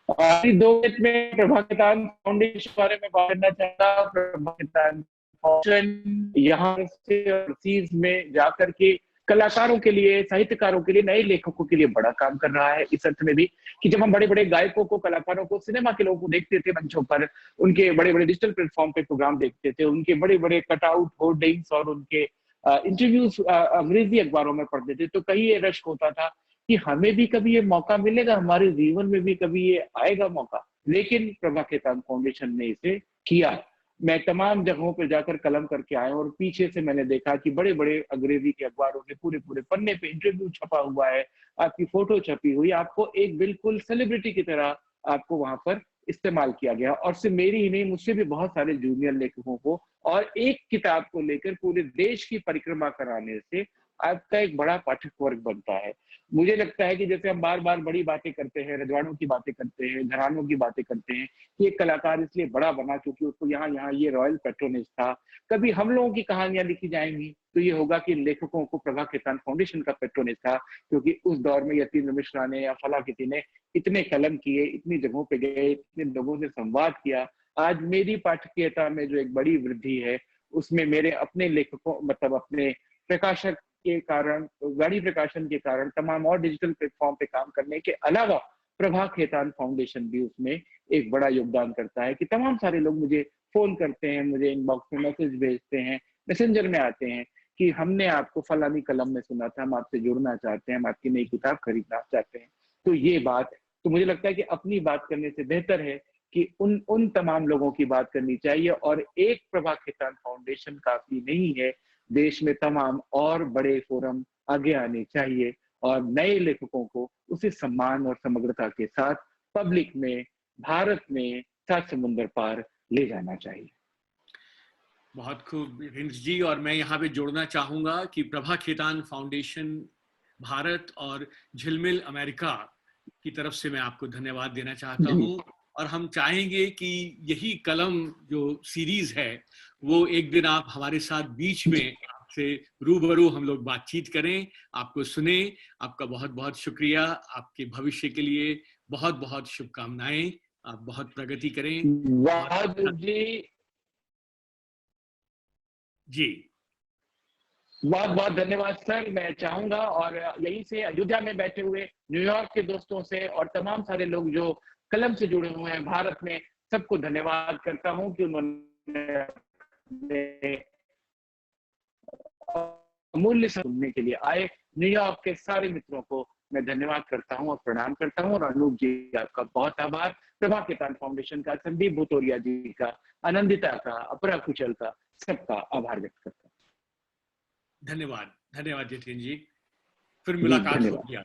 आखिरी 2 मिनट में प्रभाकेतान फाउंडेशन के बारे में बात करना चाहता हूँ। प्रभाकेतान फाउंडेशन यहाँ से ओवरसीज में जाकर के कलाकारों के लिए, साहित्यकारों के लिए, नए लेखकों के लिए बड़ा काम कर रहा है। इस अर्थ में भी कि जब हम बड़े बड़े गायकों को, कलाकारों को, सिनेमा के लोगों को देखते थे मंचों पर, उनके बड़े बड़े डिजिटल प्लेटफॉर्म पे प्रोग्राम देखते थे, उनके बड़े बड़े कटआउट होर्डिंग्स और उनके इंटरव्यूज अंग्रेजी अखबारों में पढ़ते थे, तो कहीं ये रश्क होता था कि हमें भी कभी ये मौका मिलेगा, हमारे जीवन में भी कभी ये आएगा मौका। लेकिन प्रभाकेतान फाउंडेशन ने इसे किया। मैं तमाम जगहों पर जाकर कलम करके आया और पीछे से मैंने देखा कि बड़े बड़े अंग्रेजी के अखबारों के पूरे पूरे पन्ने पे इंटरव्यू छपा हुआ है, आपकी फोटो छपी हुई, आपको एक बिल्कुल सेलिब्रिटी की तरह आपको वहां पर इस्तेमाल किया गया। और सिर्फ मेरी ही नहीं, मुझसे भी बहुत सारे जूनियर लेखकों को, और एक किताब को लेकर पूरे देश की परिक्रमा कराने से आपका एक बड़ा पाठक वर्ग बनता है। मुझे लगता है कि जैसे हम बार बार बड़ी बातें करते हैं, रजवाड़ों की बातें करते हैं, घरानों की बातें करते हैं कि एक कलाकार इसलिए बड़ा बना क्योंकि उसको यहाँ ये रॉयल पैट्रोनेज था। कभी हम लोगों की कहानियां लिखी जाएंगी तो ये होगा कि लेखकों को प्रभाकेतान फाउंडेशन का पैट्रोनेज था, क्योंकि उस दौर में यतीन्द्र मिश्रा ने या फला किसी ने इतने कलम किए, इतनी जगहों पे गए, इतने लोगों से संवाद किया। आज मेरी पाठकीयता में जो एक बड़ी वृद्धि है उसमें मेरे अपने लेखकों, मतलब अपने प्रकाशक के कारण, गाड़ी प्रकाशन के कारण, तमाम और डिजिटल प्लेटफॉर्म पे काम करने के अलावा प्रभाकेतान फाउंडेशन भी उसमें एक बड़ा योगदान करता है कि तमाम सारे लोग मुझे फोन करते हैं, मुझे इनबॉक्स में मैसेज भेजते हैं, मैसेंजर में आते हैं कि हमने आपको फलानी कलम में सुना था, हम आपसे जुड़ना चाहते हैं, हम आपकी नई किताब खरीदना चाहते हैं। तो ये बात, तो मुझे लगता है कि अपनी बात करने से बेहतर है कि उन तमाम लोगों की बात करनी चाहिए। और एक प्रभाकेतान फाउंडेशन काफी नहीं है, देश में तमाम और बड़े फोरम आगे आने चाहिए और नए लेखकों को उसी सम्मान और समग्रता के साथ पब्लिक में, भारत में, 7 समुंदर पार ले जाना चाहिए। बहुत खूब यतीन्द्र जी। और मैं यहाँ पे जोड़ना चाहूंगा कि प्रभाकेतान फाउंडेशन भारत और झिलमिल अमेरिका की तरफ से मैं आपको धन्यवाद देना चाहता हूँ। और हम चाहेंगे कि यही कलम जो सीरीज है वो एक दिन आप हमारे साथ बीच में आपसे रूबरू हम लोग बातचीत करें, आपको सुने। आपका बहुत बहुत शुक्रिया। आपके भविष्य के लिए बहुत बहुत शुभकामनाएं। आप बहुत प्रगति करें। बहादुर जी, बहुत बहुत धन्यवाद सर। मैं चाहूंगा और यहीं से अयोध्या में बैठे हुए न्यूयॉर्क के दोस्तों से और तमाम सारे लोग जो कलम से जुड़े हुए हैं भारत में, सबको धन्यवाद करता हूं कि उन्होंने अमूल्य सुनने के लिए आए। न्यूयॉर्क के सारे मित्रों को मैं धन्यवाद करता हूं और प्रणाम करता हूं। और अनूप जी आपका बहुत आभार, प्रभा केतान फाउंडेशन का, संदीप भूतोरिया जी का, आनंदिता का, अपरा कुशल का, सबका आभार व्यक्त करता हूं। धन्यवाद, धन्यवाद जितेंद्र जी। फिर जी मुलाकात धन्यवाद। होगी।